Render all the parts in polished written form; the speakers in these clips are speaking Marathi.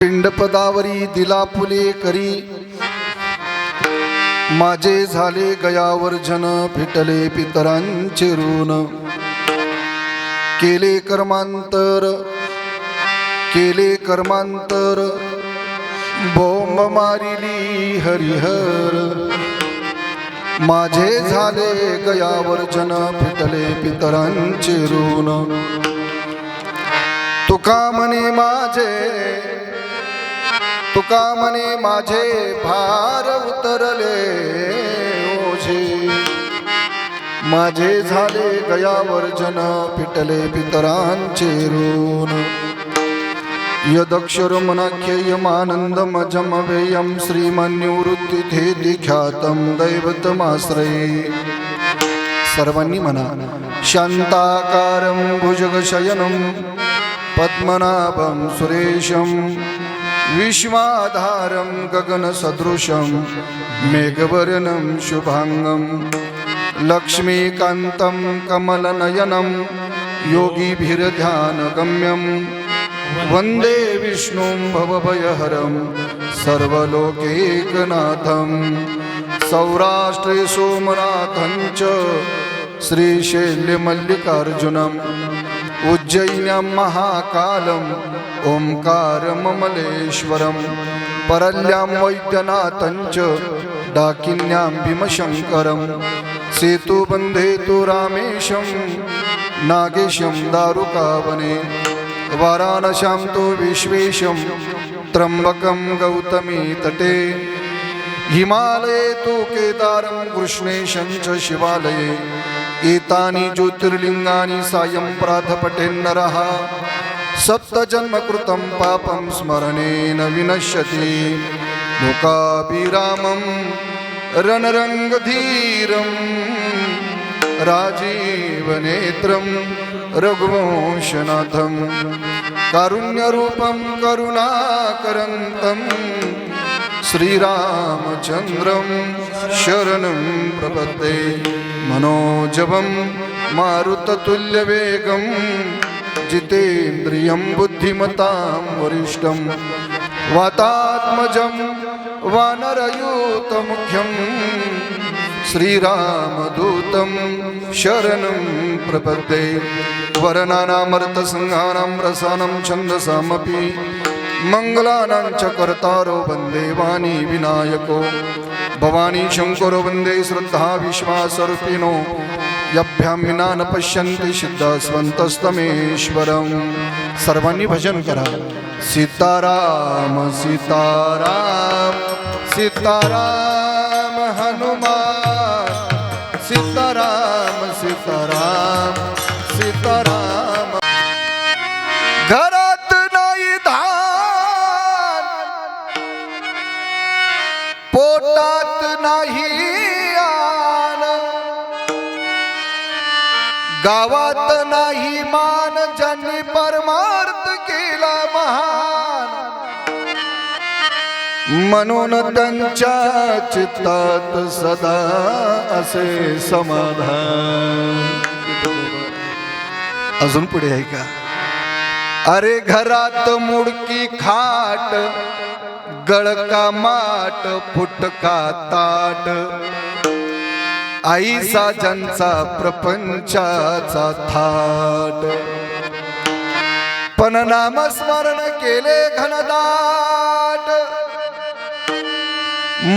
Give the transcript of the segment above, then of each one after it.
पिंडपदावरी दिला फुले करी, माझे झाले गयावर जन, फिटले पितरांचे ऋण. केले कर्मांतर बोंब मारिली हरिहर. माझे झाले गयावर जन, फिटले पितरांचे ऋण. तुका म्हणे माझे भार उतरले ओझे. माझे झाले गयावर जन, पिटले पितरांचे ऋण. यदक्षरमनाख्ययमानन्दमजमवेयं श्रीमन्निवृत्तिथेति ख्यातं दैवतमाश्रये. सर्वांनी म्हणा. शांताकारं भुजगशयनं पद्मनाभं सुरेशं, विश्वाधारं गगनसदृशं मेघवर्णं शुभांगं. लक्ष्मीकान्तं कमलनयनं योगिभिर्ध्यानगम्यं. वन्दे विष्णुं भवभयहरं सर्वलोकैकनाथं. सौराष्ट्रे सोमनाथं च श्रीशैल्यमल्लिकार्जुनं. उज्जयिन्यां महाकालं ओंकारममलेश्वरं. परल्यां वैद्यनाथं च डाकिन्यां भीमशङ्करं. सेतुबन्धे तु रामेशं नागेशं दारुकावने. वाराणस्यां तु विश्वेशं त्र्यम्बकं गौतमी तटे. हिमालये तु केदारं कृष्णेशं च शिवालये. एतानि ज्योतिर्लिङ्गानि सायं प्रातपठेन्नरः. सप्तजन्मकृतं पापं स्मरणेन विनश्यति. लोकाभिरामं रणरङ्गधीरं राजीवनेत्रं रघुवंशनाथं. कारुण्यरूपं करुणाकरन्तं श्रीरामचन्द्रं शरणं प्रपद्ये. मनोजवं मारुततुल्यवेगं जितेन्द्रियं बुद्धिमतां वरिष्ठं. वातात्मजं वानरयूतमुख्यं श्रीरामदूतं शरणं प्रपद्ये. वर्णानामर्थसंहानं रसानं छन्दसामपि मङ्गलानां च कर्तारो वन्दे वाणी विनायको. भवानी शंकरो वन्दे श्रद्धा विश्वासरूपिणो. यभ्यां विना न पश्यन्ति सिद्धास्वन्तस्तमेश्वरं. सर्वांनी भजन करा. सीताराम सीताराम सीताराम हनुमान. सीताराम सीताराम सीताराम. घरात नाही धान, पोटात नाही आन. गावात नाही मान, ज्यांनी परमार्थ केला महान. म्हणून त्यांच्या चित्तात सदा असे समाधान. अजून पुढे आहे का. अरे घरात मुडकी खाट, गळका माट, फुटका ताट. आईसा ज्यांचा प्रपंचाचा थाट. पण नामस्मरण केले घनदाट,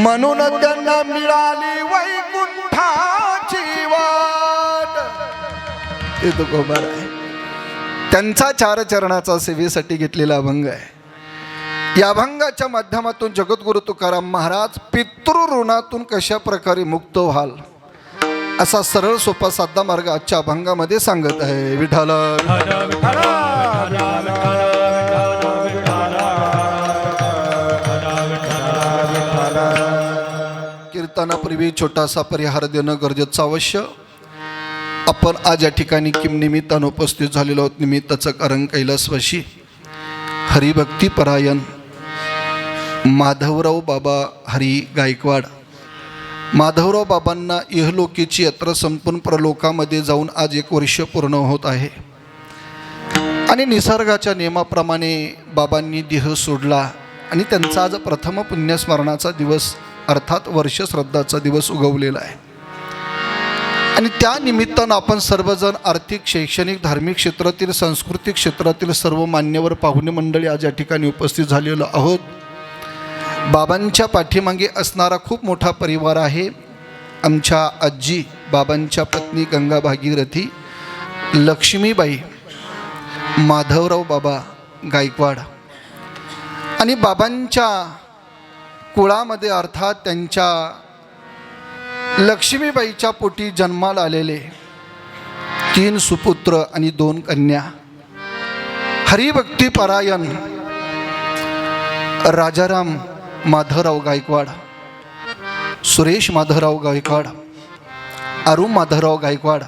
म्हणून त्यांना मिळाली वैकुंठाची वाट. हे तो गोबार आहे. त्यांचा चार चरणाचा सेवेसाठी घेतलेला अभंग आहे. या अभंगाच्या माध्यमातून जगद्गुरु तुकाराम महाराज पितृऋणातून कशा प्रकारे मुक्त व्हाल असा सरळ सोपा साधा मार्ग आजच्या अभंगामध्ये सांगत आहे. विठ्ठल कीर्तनापूर्वी छोटासा परिहार देणं गरजेचं अवश्य. आपण आज या ठिकाणी किम निमित्तानं उपस्थित झालेलो आहोत. निमित्ताचं कारण कैलासवासी हरिभक्तीपरायण माधवराव बाबा हरी गायकवाड. माधवराव बाबांना इहलोकीची यात्रा संपूर्ण प्रलोकामध्ये जाऊन आज 1 वर्ष पूर्ण होत आहे. आणि निसर्गाच्या नियमाप्रमाणे बाबांनी देह सोडला आणि त्यांचा आज प्रथम पुण्यस्मरणाचा दिवस अर्थात वर्ष श्राद्धाचा दिवस उगवलेला आहे. आणि त्या निमित्तानं आपण सर्वजण आर्थिक, शैक्षणिक, धार्मिक क्षेत्रातील, सांस्कृतिक क्षेत्रातील सर्व मान्यवर पाहुणे मंडळी आज या ठिकाणी उपस्थित झालेलो आहोत. बाबांच्या पाठीमागे असणारा खूप मोठा परिवार आहे. आमच्या आजी, बाबांच्या पत्नी गंगा भागीरथी, लक्ष्मीबाई, माधवराव बाबा गायकवाड आणि बाबांच्या कुळामध्ये अर्थात त्यांच्या लक्ष्मीबाईच्या पोटी जन्माला आलेले 3 सुपुत्र आणि 2 कन्या. हरिभक्ती परायण राजाराम माधवराव गायकवाड, सुरेश माधवराव गायकवाड, अरुण माधवराव गायकवाड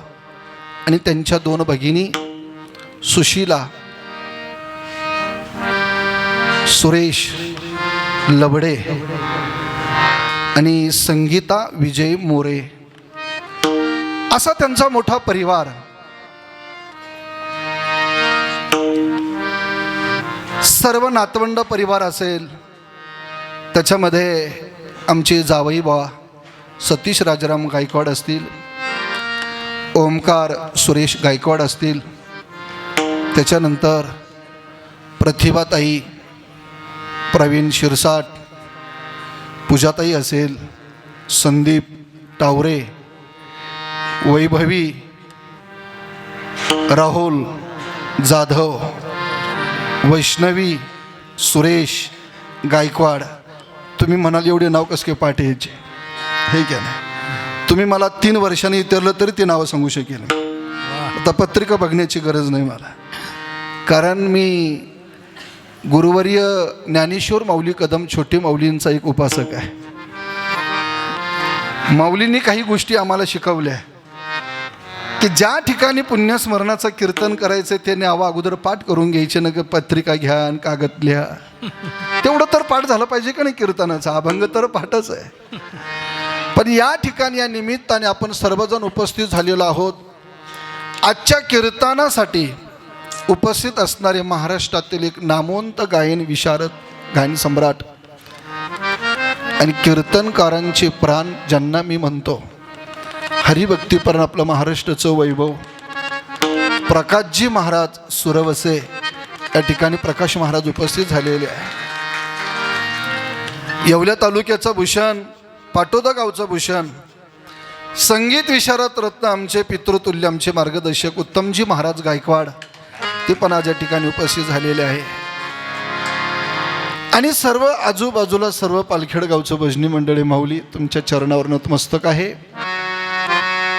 आणि त्यांच्या 2 भगिनी सुशीला, सुरेश लवडे आणि संगीता विजय मोरे, असा त्यांचा मोठा परिवार. सर्व नातवंड परिवार असेल, त्याच्यामध्ये आमचे जावई बाबा सतीश राजाराम गायकवाड असतील, ओमकार सुरेश गायकवाड असतील, त्याच्यानंतर प्रतिभाताई, प्रवीण शिरसाट, पूजाताई असेल, संदीप टावरे, वैभवी, राहुल जाधव, वैष्णवी, सुरेश गायकवाड. तुम्ही म्हणाल एवढे नाव कसं काय पाठ यायचे, हे क्या नाही. तुम्ही मला 3 वर्षांनी विचारलं तरी ते नावं सांगू शकेल. आता पत्रिका बघण्याची गरज नाही मला, कारण मी गुरुवर्य ज्ञानेश्वर माऊली कदम छोटे माऊलींचा एक उपासक आहे. माऊलींनी काही गोष्टी आम्हाला शिकवल्या की ज्या ठिकाणी पुण्यस्मरणाचं कीर्तन करायचं ते नावं अगोदर पाठ करून घ्यायचे, ना पत्रिका घ्या आणि कागद लिहा. तेवढं तर पाठ झालं पाहिजे का नाही कीर्तनाचा, अभंग तर पाठच आहे. पण या ठिकाणी या निमित्ताने आपण सर्वजण उपस्थित झालेलो आहोत. आजच्या कीर्तनासाठी उपस्थित असणारे महाराष्ट्रातील एक नामवंत गायन विशारद, गायन सम्राट आणि कीर्तनकारांचे प्राण ज्यांना मी म्हणतो, हरिभक्तीपरण आपलं महाराष्ट्राचं वैभव प्रकाशजी महाराज सुरवसे, या ठिकाणी प्रकाश महाराज उपस्थित झालेले आहे. येवल्या तालुक्याचा भूषण, पाटोदा गावचा भूषण, संगीत विशारद रत्न, आमचे पितृतुल्य, आमचे मार्गदर्शक उत्तमजी महाराज गायकवाड, ते पण आज या ठिकाणी उपस्थित झालेले आहे. आणि सर्व आजूबाजूला सर्व पालखेड गावचं भजनी मंडळी, माऊली तुमच्या चरणावर नतमस्तक आहे.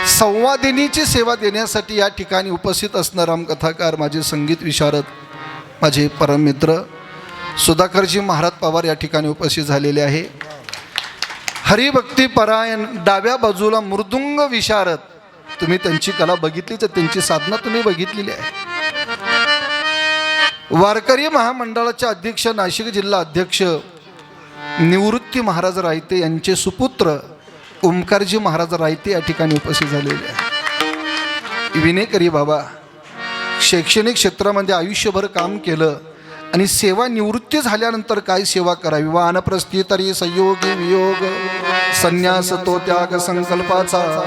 संवादिनीची सेवा देण्यासाठी या ठिकाणी उपस्थित असणारे रामकथाकार, माझे संगीत विशारद, माझे परममित्र सुधाकरजी महाराज पवार या ठिकाणी उपस्थित झालेले आहे. हरिभक्ती परायण डाव्या बाजूला मृदुंग विशारद, तुम्ही त्यांची कला बघितलीच, त्यांची साधना तुम्ही बघितलेली आहे. वारकरी महामंडळाचे अध्यक्ष, नाशिक जिल्हा अध्यक्ष निवृत्ती महाराज रायते यांचे सुपुत्र ओमकारजी महाराज रायते या ठिकाणी उपस्थित झालेले आहे. विनेकरी बाबा, शैक्षणिक क्षेत्रामध्ये आयुष्यभर काम केलं आणि सेवा निवृत्ती झाल्यानंतर काय सेवा करावी, वानप्रस्थी तरी संयोगी वियोग, संन्यास तो त्याग संकल्पाचा.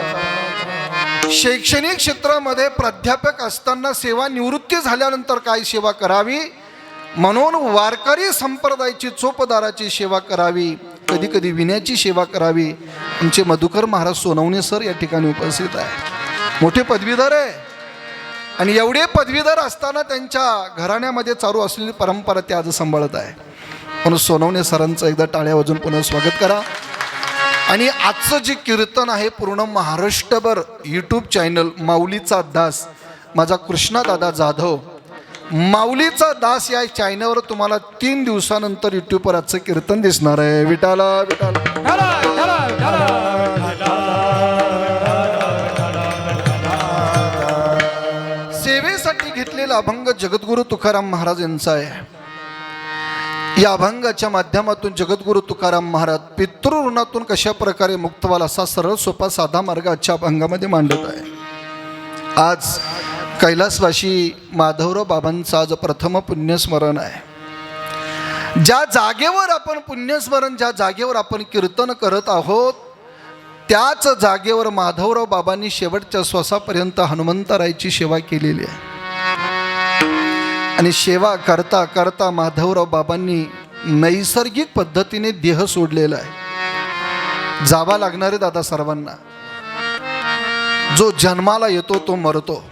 शैक्षणिक क्षेत्रामध्ये प्राध्यापक असताना सेवा निवृत्ती झाल्यानंतर काय सेवा करावी, म्हणून वारकरी संप्रदायाची चोपदाराची सेवा करावी, कधी कधी विण्याची सेवा करावी. आमचे मधुकर महाराज सोनवणे सर या ठिकाणी उपस्थित आहे, मोठे पदवीधर आहे. आणि एवढे पदवीधर असताना त्यांच्या घराण्यामध्ये चालू असलेली परंपरा ते आज सांभाळत आहे. म्हणून सोनवणे सरांचं एकदा टाळ्या वाजून पुन्हा स्वागत करा. आणि आजचं जे कीर्तन आहे पूर्ण महाराष्ट्रभर यूट्यूब चॅनल माऊलीचा दास, माझा कृष्णादादा जाधव, माऊलीचा दास या चॅनलवर तुम्हाला 3 दिवसानंतर यूट्यूबवर आजचं कीर्तन दिसणार आहे. विठाला विठाला. सेवेसाठी घेतलेला अभंग जगद्गुरु तुकाराम महाराज यांचा आहे. या अभंगाच्या माध्यमातून जगद्गुरु तुकाराम महाराज पितृऋणातून कशा प्रकारे मुक्त व्हाल असा सरळ सोपा साधा मार्ग आजच्या अभंगामध्ये मांडत आहे. आज कैलासवासी माधवराव बाबांचं आज प्रथम पुण्यस्मरण आहे. ज्या जागेवर आपण पुण्यस्मरण, ज्या जागेवर आपण कीर्तन करत आहोत, त्याच जागेवर माधवराव बाबांनी शेवटच्या श्वासापर्यंत हनुमंतरायाची सेवा केलेली आहे. आणि सेवा करता करता माधवराव बाबांनी नैसर्गिक पद्धतीने देह सोडलेला आहे. जावा लागणारे दादा सर्वांना. जो जन्माला येतो तो मरतो,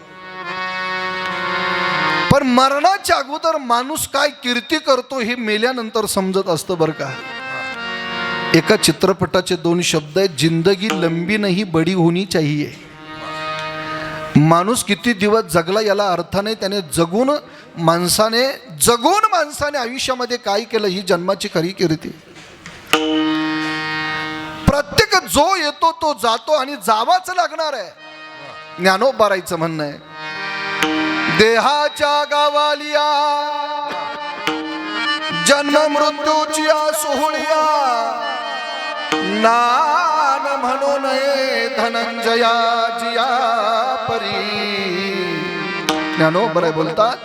पण मरणाच्या अगोदर माणूस काय कीर्ती करतो हे मेल्यानंतर समजत असतं बरं का. एका चित्रपटाचे 2 शब्द आहेत, जिंदगी लंबी नाही बडी होनी चाहिए. माणूस किती दिवस जगला याला अर्थ नाही, त्याने जगून माणसाने आयुष्यामध्ये काय केलं ही जन्माची खरी कीर्ती. प्रत्येक जो येतो तो जातो आणि जावाच लागणार आहे. ज्ञानोबारायचं म्हणणं आहे, देहाच्या गावालिया जन्म मृत्यूची सोहळ्या, नान म्हणू नये धनंजया जिया परी. ज्ञानोबराय बोलतात,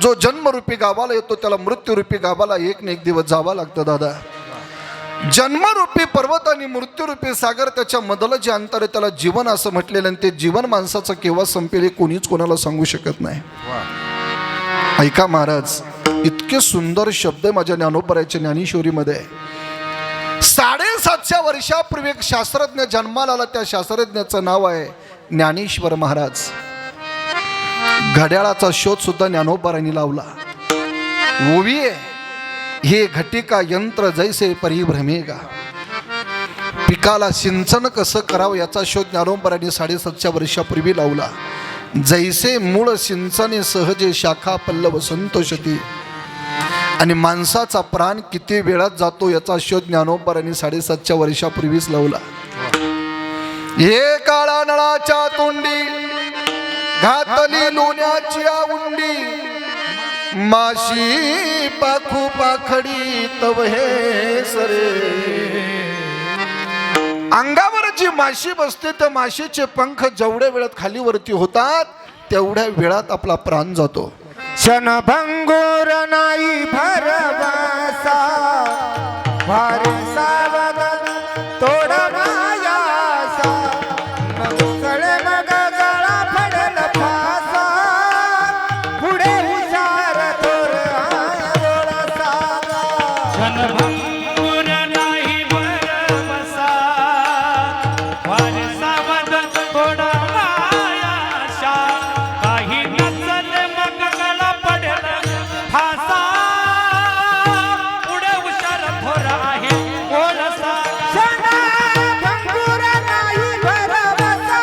जो जन्मरूपी गावाला येतो त्याला मृत्यूरूपी गावाला एक ना एक दिवस जावा लागतं दादा. जन्मरूपी पर्वत आणि मृत्यूरूपी सागर, त्याच्या मधलं जे अंतर आहे त्याला जीवन असं म्हटलेलं. आणि ते जीवन माणसाचं केव्हा संपेल हे कोणीच कोणाला सांगू शकत नाही. ऐका महाराज, इतके सुंदर शब्द माझ्या ज्ञानोबरायच्या ज्ञानेश्वरीमध्ये. 750 वर्षापूर्वी एक शास्त्रज्ञ जन्माला आला. त्या शास्त्रज्ञाचं नाव आहे ज्ञानेश्वर महाराज. घड्याळाचा शोध सुद्धा ज्ञानोबरायांनी लावला. ओवी हे घटिका यंत्र जैसे परिभ्रमेगा. पिकाला सिंचन कसं करावं याचा शोध ज्ञानोबरायांनी 750 वर्षापूर्वी लावला. जैसे मूळ सिंचने सहजे शाखा पल्लव संतोषती. आणि माणसाचा प्राण किती वेळात जातो याचा शोध ज्ञानोबरायांनी 750 वर्षापूर्वीच लावला. हे काळा नळाच्या तोंडी घातली लोण्याची उंडी, माशी पाखू पाखडी तव हे सरे. अंगावर जी माशी बसते त्या माशीचे पंख जेवढ्या वेळात खाली वरती होतात तेवढ्या वेळात आपला प्राण जातो. क्षणभंगुर नाही भरवसा, वारसा वदन तोड मायासा. चळ मग गळा पडल फासा, पुढे हुशार थोर आयोळा सागा. क्षणभंगुर नाही भरवसा, वारसा वदन तोड मायासा. काही नचल मग गळा पडेल फासा, पुढे हुशार थोर आहे ओळ सागा. क्षणभंगुर नाही भरवसा,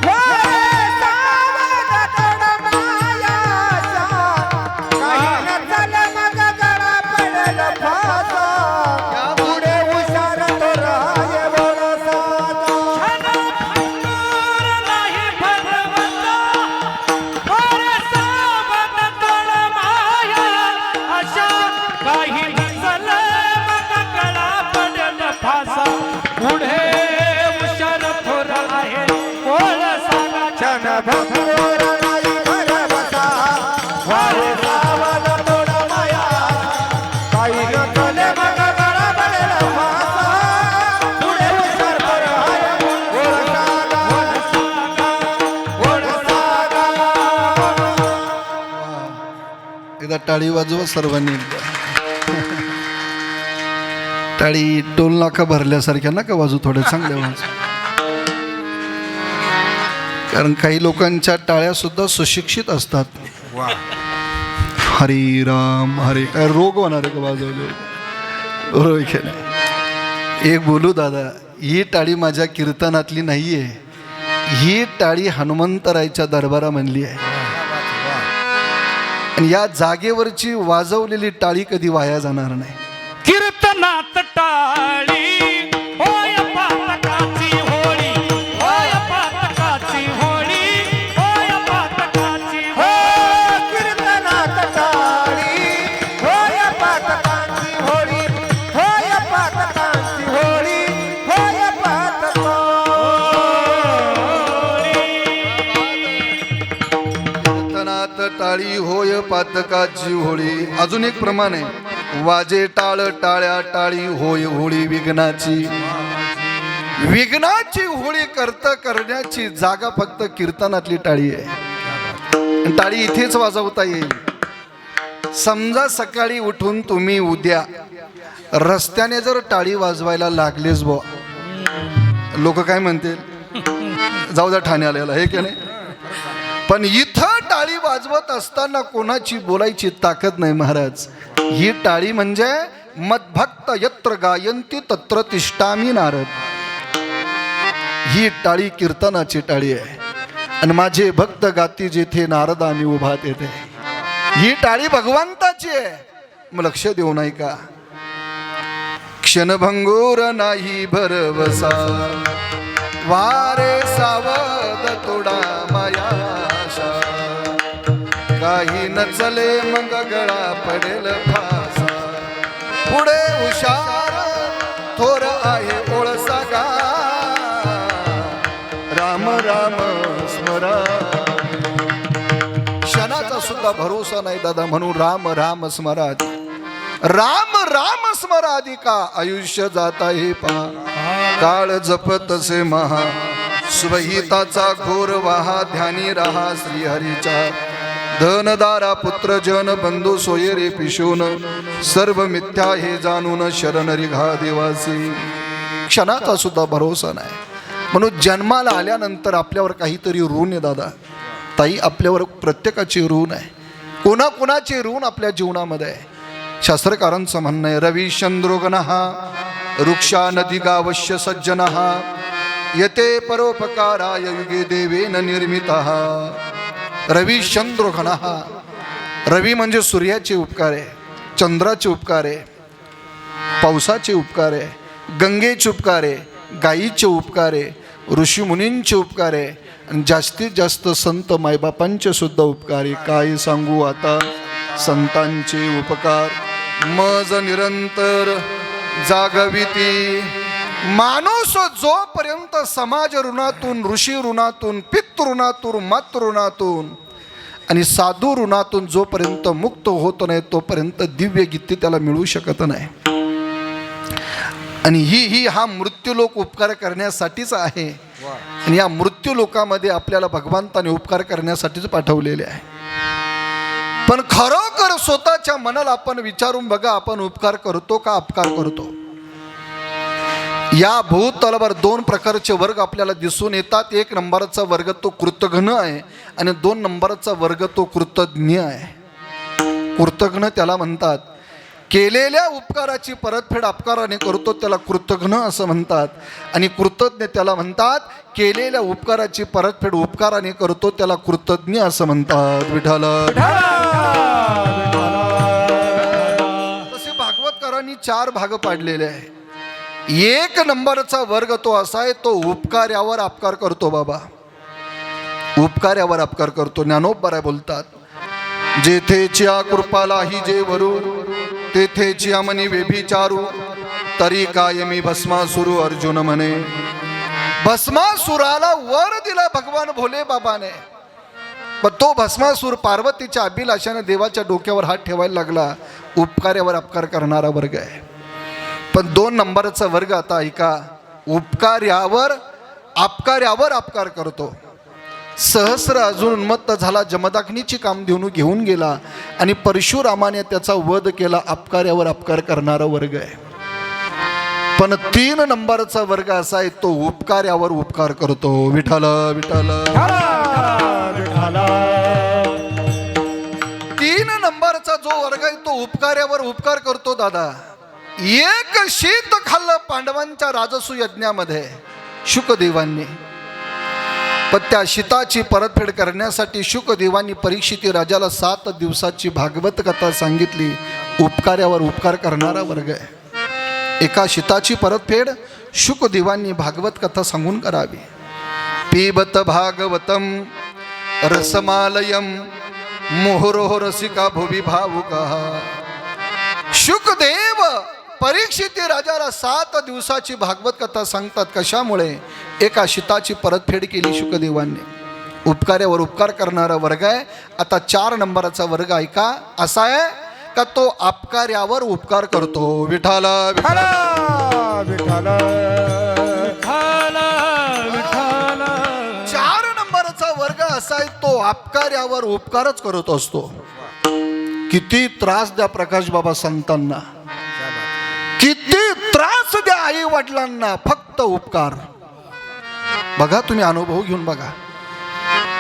वारसा वदन तोड मायासा. काही नचल मग गळा पडल फासा, पुढे हुशार थोर आयोळा सागा. क्षणभंगुर नाही भरवसा, वारसा वदन तोड मायासा. काही नचल मग गळा पडेल फासा, पुढे हुशार थोर आहे ओळ सागा. क्षणभंगुर नाही भरवसा, वारसा वदन तोड मायासा. काही नचल मग गळा पडल फासा, पुढे हुशार थोर आयोळा सागा. ओळ सागा. एकदा टाळी वाजवा सर्वांनी. एकदा टाळी टोल नाका भरल्यासारख्या नका वाजू, थोड्या चांगल्या वाजू. कारण काही लोकांच्या टाळ्या सुद्धा सुशिक्षित असतात. हरे राम हरे, काय रोग होणार आहे का वाजवले? बरोबर की नाही? एक बोलू दादा, ही टाळी माझ्या कीर्तनातली नाहीये, ही टाळी हनुमंतरायच्या दरबारा म्हणली आहे. आणि या जागेवरची वाजवलेली टाळी कधी वाया जाणार नाही. कीर्तनात टाळी होय पातकाची होळी, होय पातकाची होळी, होय पातकाची हो होळी. कीर्तनात टाळी, होय पातकांची होळी, होय पातकांची होळी, होय पातका. पातकाची होळी. अजून एक प्रमाण आहे, वाजे टाळ टाळ्या टाळी होय होळी विघ्नाची. विघ्नाची होळी करण्याची जागा फक्त कीर्तनातली टाळी आहे. आणि टाळी इथेच वाजवता येईल. समजा सकाळी उठून तुम्ही उद्या रस्त्याने जर टाळी वाजवायला लागलेच बुवा, लोक काय म्हणतील, जाऊ द्या ठाण्याला, हे की नाही. पण इथं टाळी वाजवत असताना कोणाची बोलायची ताकद नाही महाराज. ही टाळी म्हणजे मद्भक्त यत्र गायंती तत्र तिष्ठामी नारद. ही टाळी कीर्तनाची टाळी आहे. आणि माझे भक्त गाती जेथे नारद आम्ही उभा तेथे. ही टाळी भगवंताची आहे. मग लक्ष देऊ नाही का. क्षणभंगूर नाही भरवसा, वारे सावध तोडा मायाशा. काही नचले मग गळा पडेल फासा. पुढे हुशार थोर आहे ओळसा गा. राम राम स्मरा. क्षणाचा सुद्धा भरोसा नाही दादा, म्हणून राम राम स्मराधी. राम राम स्मराधी का आयुष्य जाता हे पहा. काळ जपतसे महा सुबहिताचा घोर वाहा. ध्यानी रहा श्रीहरीचा. धनदारा पुत्र जन बंधू सोये रे पिशून. सर्व मिथ्या हे जाणून शरण रिघा देवासी. क्षणाचा सुद्धा भरोसा नाही. म्हणून जन्माला आल्यानंतर आपल्यावर काहीतरी ऋण आहे दादा. ताई, आपल्यावर प्रत्येकाची ऋण आहे. कोणाकोणाची ऋण आपल्या जीवनामध्ये आहे. शास्त्रकारांचं म्हणणं आहे, रवी चंद्रोगणः वृक्षा नदी गावश्य सज्जनः यते परोपकाराय युगे देवेन निर्मितः. रवी चंद्रोगणः. रवी म्हणजे सूर्याचे उपकार आहे, चंद्राचे उपकार आहे, पावसाचे उपकार आहे, गंगेचे उपकार आहे, गायीचे उपकार आहे, ऋषीमुनींचे उपकार आहे, आणि जास्तीत जास्त संत मायबापांचे सुद्धा उपकार आहे. काय सांगू आता संतांचे उपकार. मज निरंतर जागविती. माणूस जोपर्यंत समाज ऋणातून, ऋषी ऋणातून, पितृ ऋणातून, मातृ ऋणातून आणि साधू ऋणातून जोपर्यंत मुक्त होत नाही तोपर्यंत दिव्य गीते त्याला मिळू शकत नाही. आणि हा मृत्यूलोक उपकार करण्यासाठीच आहे. आणि या मृत्यू लोकामध्ये आपल्याला भगवंताने उपकार करण्यासाठीच पाठवलेले आहे. पण खरोखर स्वतःच्या मनाला आपण विचारून बघा, आपण उपकार करतो का अपकार करतो. या भूतलावर दोन प्रकारचे वर्ग आपल्याला दिसून येतात. एक नंबरचा वर्ग तो कृतघ्न आहे आणि 2 नंबरचा वर्ग तो कृतज्ञ आहे. कृतघ्न त्याला म्हणतात. केलेल्या उपकाराची परतफेड अपकाराने करतो त्याला कृतघ्न असं म्हणतात. आणि कृतज्ञ त्याला म्हणतात केलेल्या उपकाराची परतफेड उपकाराने करतो त्याला कृतज्ञ असं म्हणतात. विठ्ठल. तसे भागवतकारांनी 4 भाग पाडलेले आहे. 1 नंबरचा वर्ग तो असा आहे, तो उपकार्यावर अपकार करतो. बाबा उपकार्यावर अपकार करतो. ज्ञानोबराय बोलतात, जेथेच्या कृपालाही जे वरू तेथेची अमनी व्यभिचारू. तरी काय मी भस्मासुरू अर्जुन म्हणे. भस्मासुराला वर दिला भगवान भोले बाबाने, पण तो भस्मासूर पार्वतीच्या अभिलाषाने देवाच्या डोक्यावर हात ठेवायला लागला. उपकार्यावर अपकार करणारा वर्ग आहे. पण 2 नंबरचा वर्ग आता ऐका, उपकार्यावर अपकार करतो. सहस्र अजून उन्मत्त झाला, जमदाग्नीची कामधेनू घेऊन गेला आणि परशुरामाने त्याचा वध केला. अपकार्यावर अपकार करणारा वर्ग आहे. पण 3 नंबरचा वर्ग असा आहे, तो उपकार्यावर उपकार करतो. विठ्ठल विठ्ठल. 3 नंबरचा जो वर्ग आहे तो उपकार्यावर उपकार करतो. दादा, एक शीत खाल्लं पांडवांच्या राजसू यज्ञामध्ये शुकदेवांनी. पण त्या शीताची परतफेड करण्यासाठी शुकदेवांनी परीक्षिती राजाला 7 दिवसाची भागवत कथा सांगितली. उपकार्यावर उपकार करणारा वर्ग आहे. एका शीताची परतफेड शुकदेवांनी भागवत कथा सांगून करावी. पिबत भागवतम रसमालयम मोहरोह रसिका भुवि भावुका. शुकदेव परीक्षिती राजाला 7 दिवसाची भागवत कथा सांगतात. कशामुळे? एका शीताची परतफेड केली शुकदेवांनी. उपकार्यावर उपकार करणारा वर्ग आहे. आता 4 नंबरचा वर्ग ऐका, असा आहे का तो अपकार्यावर उपकार करतो. विठ्ठल विठ्ठल विठ्ठल विठ्ठल 4 नंबरचा वर्ग असा आहे, तो अपकार्यावर उपकारच करत असतो. किती त्रास द्या प्रकाश बाबा संतांना, किती त्रास द्या आई वडिलांना, फक्त उपकार. बघा तुम्ही अनुभव घेऊन बघा,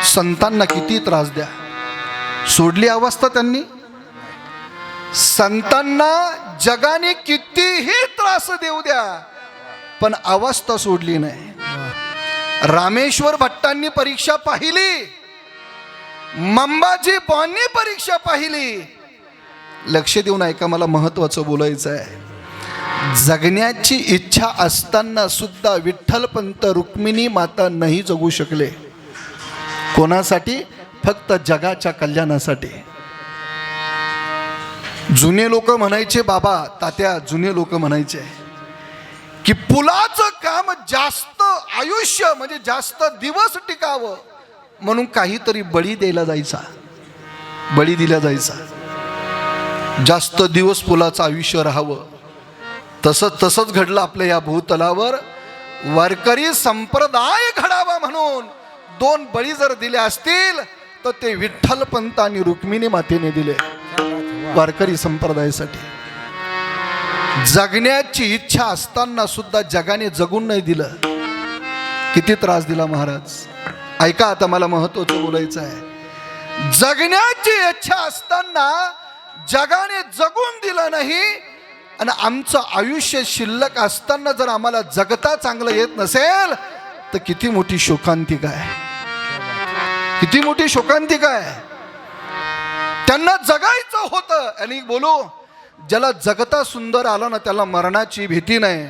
संतांना किती त्रास द्या, सोडली अवस्था त्यांनी. संतांना जगाने कितीही त्रास देऊ द्या, पण अवस्था सोडली नाही. रामेश्वर भट्टांनी परीक्षा पाहिली, मंबाजी पॉननी परीक्षा पाहिली. लक्ष देऊन ऐका, मला महत्वाचं बोलायचं आहे. जगण्याची इच्छा असताना सुद्धा विठ्ठलपंत रुक्मिणी माता नाही जगू शकले. कोणासाठी? फक्त जगाच्या कल्याणासाठी. जुने लोक म्हणायचे, बाबा तात्या जुने लोक म्हणायचे की पुलाचं काम जास्त आयुष्य म्हणजे जास्त दिवस टिकावं म्हणून काहीतरी बळी द्यायला जायचा, बळी दिला जायचा, जास्त दिवस पुलाचं आयुष्य राहावं. तसंच घडलं आपल्या या भूतलावर. वारकरी संप्रदाय घडावा म्हणून 2 बळी जर दिले असतील तर ते विठ्ठलपंत आणि रुक्मिणी मातेने दिले वारकरी संप्रदायासाठी. जगण्याची इच्छा असताना सुद्धा जगाने जगून नाही दिलं. किती त्रास दिला महाराज. ऐका, आता मला महत्वाचं बोलायचं आहे. जगण्याची इच्छा असताना जगाने जगून दिलं नाही, आणि आमचं आयुष्य शिल्लक असताना जर आम्हाला जगता चांगलं येत नसेल तर किती मोठी शोकांतिका आहे, किती मोठी शोकांतिका आहे. त्यांना जगायचं होतं. आणि बोलू, ज्याला जगता सुंदर आलं ना त्याला मरणाची भीती नाही,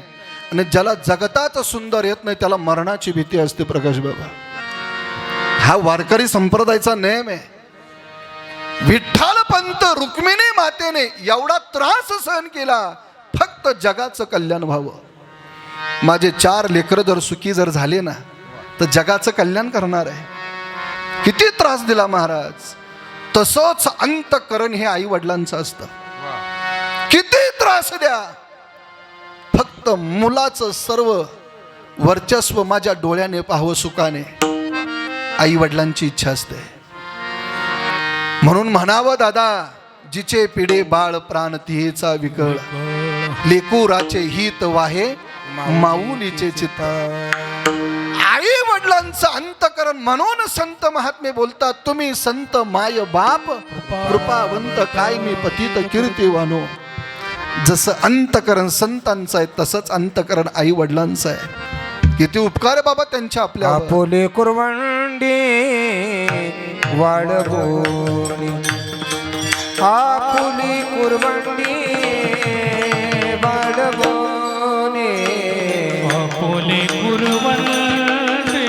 आणि ज्याला जगताच सुंदर येत नाही त्याला मरणाची भीती असते. प्रकाश बाबा, हा वारकरी संप्रदायाचा नेम आहे. विठ्ठलपंत रुक्मिणी मातेने एवढा त्रास सहन केला फक्त जगाचं कल्याण व्हावं. माझे 4 लेकरं जर सुखी जर झाले ना तर जगाचं कल्याण करणार आहे. किती त्रास दिला महाराज. तसंच अंतःकरण हे आई वडिलांचं असतं. किती त्रास द्या, फक्त मुलाचं सर्व वर्चस्व माझ्या डोळ्याने पाहावं सुखाने, आई वडिलांची इच्छा असते. म्हणून म्हणावं, दादा जिचे पिढे बाळ प्राण तिहेचा विकळ, लेकुराचे हित वाहे माऊलीचे चित्त. आई वडिलांचं अंतकरण. म्हणून संत महात्मे बोलतात, तुम्ही संत माय बाप कृपावंत काय मी पतित कीर्तिवानो. जसं अंतकरण संतांचं आहे तसंच अंतकरण आई वडिलांचं आहे. किती उपकार बाबा त्यांच्या आपल्या. आपुले कुरवंडी वाढवोनी, आपुली कुरवंडी वाढवोनी, आपुले कुरवंडी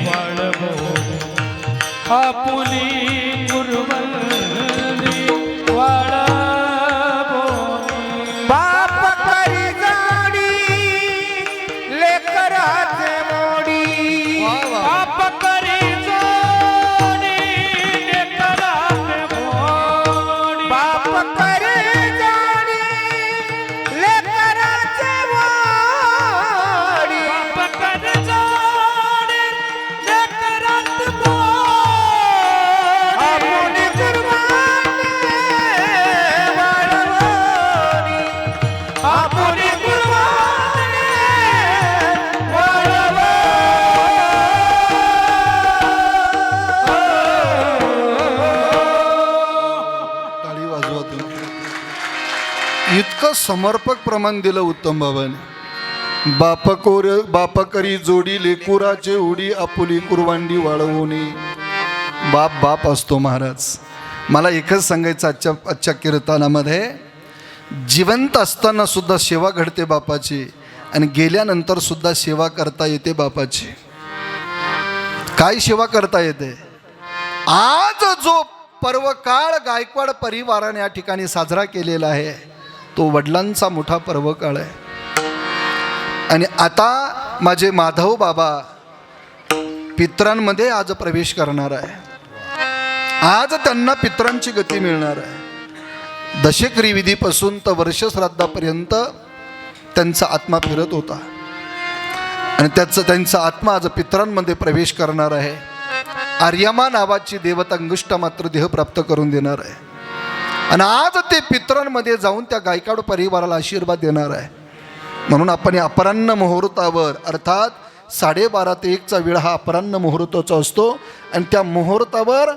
वाढवो, आपुली कुरवंडी वाढवो. बाप करी जाडी लेकराचे मोडी, बाप करी जोडी लेकराचे मोडी, बाप करी जाडी लेकराचे मोडी, बाप करी जोडी लेकराचे मोडी. आपुली कुरबानी वाढवोनी, आपुली कुरबानी वाढवोनी. टाळी वाजवा तुम्ही. इतकं समर्पक प्रमाण दिलं उत्तम बाबाने. बाप करी जोडी लेकुराचे उडी, आपुली कुरवांडी वाढवूनी. बाप बाप असतो महाराज. मला एकच सांगायचं, आजच्या कीर्तनामध्ये जिवंत असताना सुद्धा सेवा घडते बापाची, आणि गेल्यानंतर सुद्धा सेवा करता येते बापाची. काय सेवा करता येते? आज जो पर्वकाळ गायकवाड परिवाराने या ठिकाणी साजरा केलेला आहे तो वडिलांचा मोठा पर्वकाळ आहे. आणि आता माझे माधव बाबा पित्रांमध्ये आज प्रवेश करणार आहे. आज त्यांना पित्रांची गती मिळणार आहे. दशक्रिया विधीपासून तर वर्षश्राद्धापर्यंत त्यांचा आत्मा फिरत होता आणि त्यांचा आत्मा आज पित्रांमध्ये प्रवेश करणार आहे. आर्यमा नावाची देवता अंगुष्ठ मात्र देह प्राप्त करून देणार आहे आणि आज ते पित्रांमध्ये जाऊन त्या गायकवाड परिवाराला आशीर्वाद देणार आहे. म्हणून आपण या अपराह्न मुहूर्तावर अर्थात 12:30 ते 1चा वेळ हा अपराह्न मुहूर्ताचा असतो आणि त्या मुहूर्तावर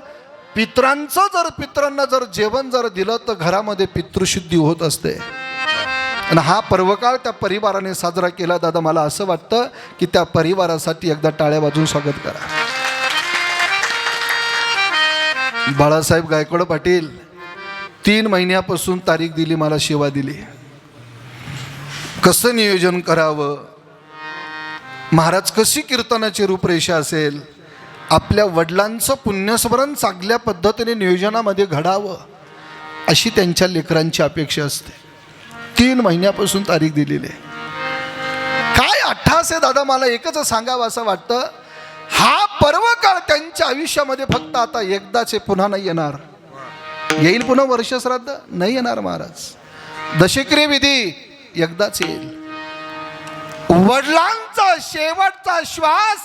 पित्रांना जर जेवण जर दिलं तर घरामध्ये पितृशुद्धी होत असते आणि हा पर्वकाळ त्या परिवाराने साजरा केला. दादा मला असं वाटतं की त्या परिवारासाठी एकदा टाळ्या वाजवून स्वागत करा. बाळासाहेब गायकवाड पाटील 3 महिन्यापासून तारीख दिली, मला सेवा दिली. कसं नियोजन करावं, महाराज कशी कीर्तनाची रूपरेषा असेल, आपल्या वडिलांचं पुण्यस्मरण चांगल्या पद्धतीने नियोजनामध्ये घडावं अशी त्यांच्या लेकरांची अपेक्षा असते. 3 महिन्यापासून तारीख दिलेली आहे. काय अट्टहास आहे दादा, मला एकच सांगावं असं वाटतं, हा पर्वकाळ त्यांच्या आयुष्यामध्ये फक्त आता एकदाच पुन्हा नाही येणार. येईल पुन्हा वर्षश्राद्ध नाही येणार महाराज. दशक्रिया विधी एकदाच येईल. वडिलांचा शेवटचा श्वास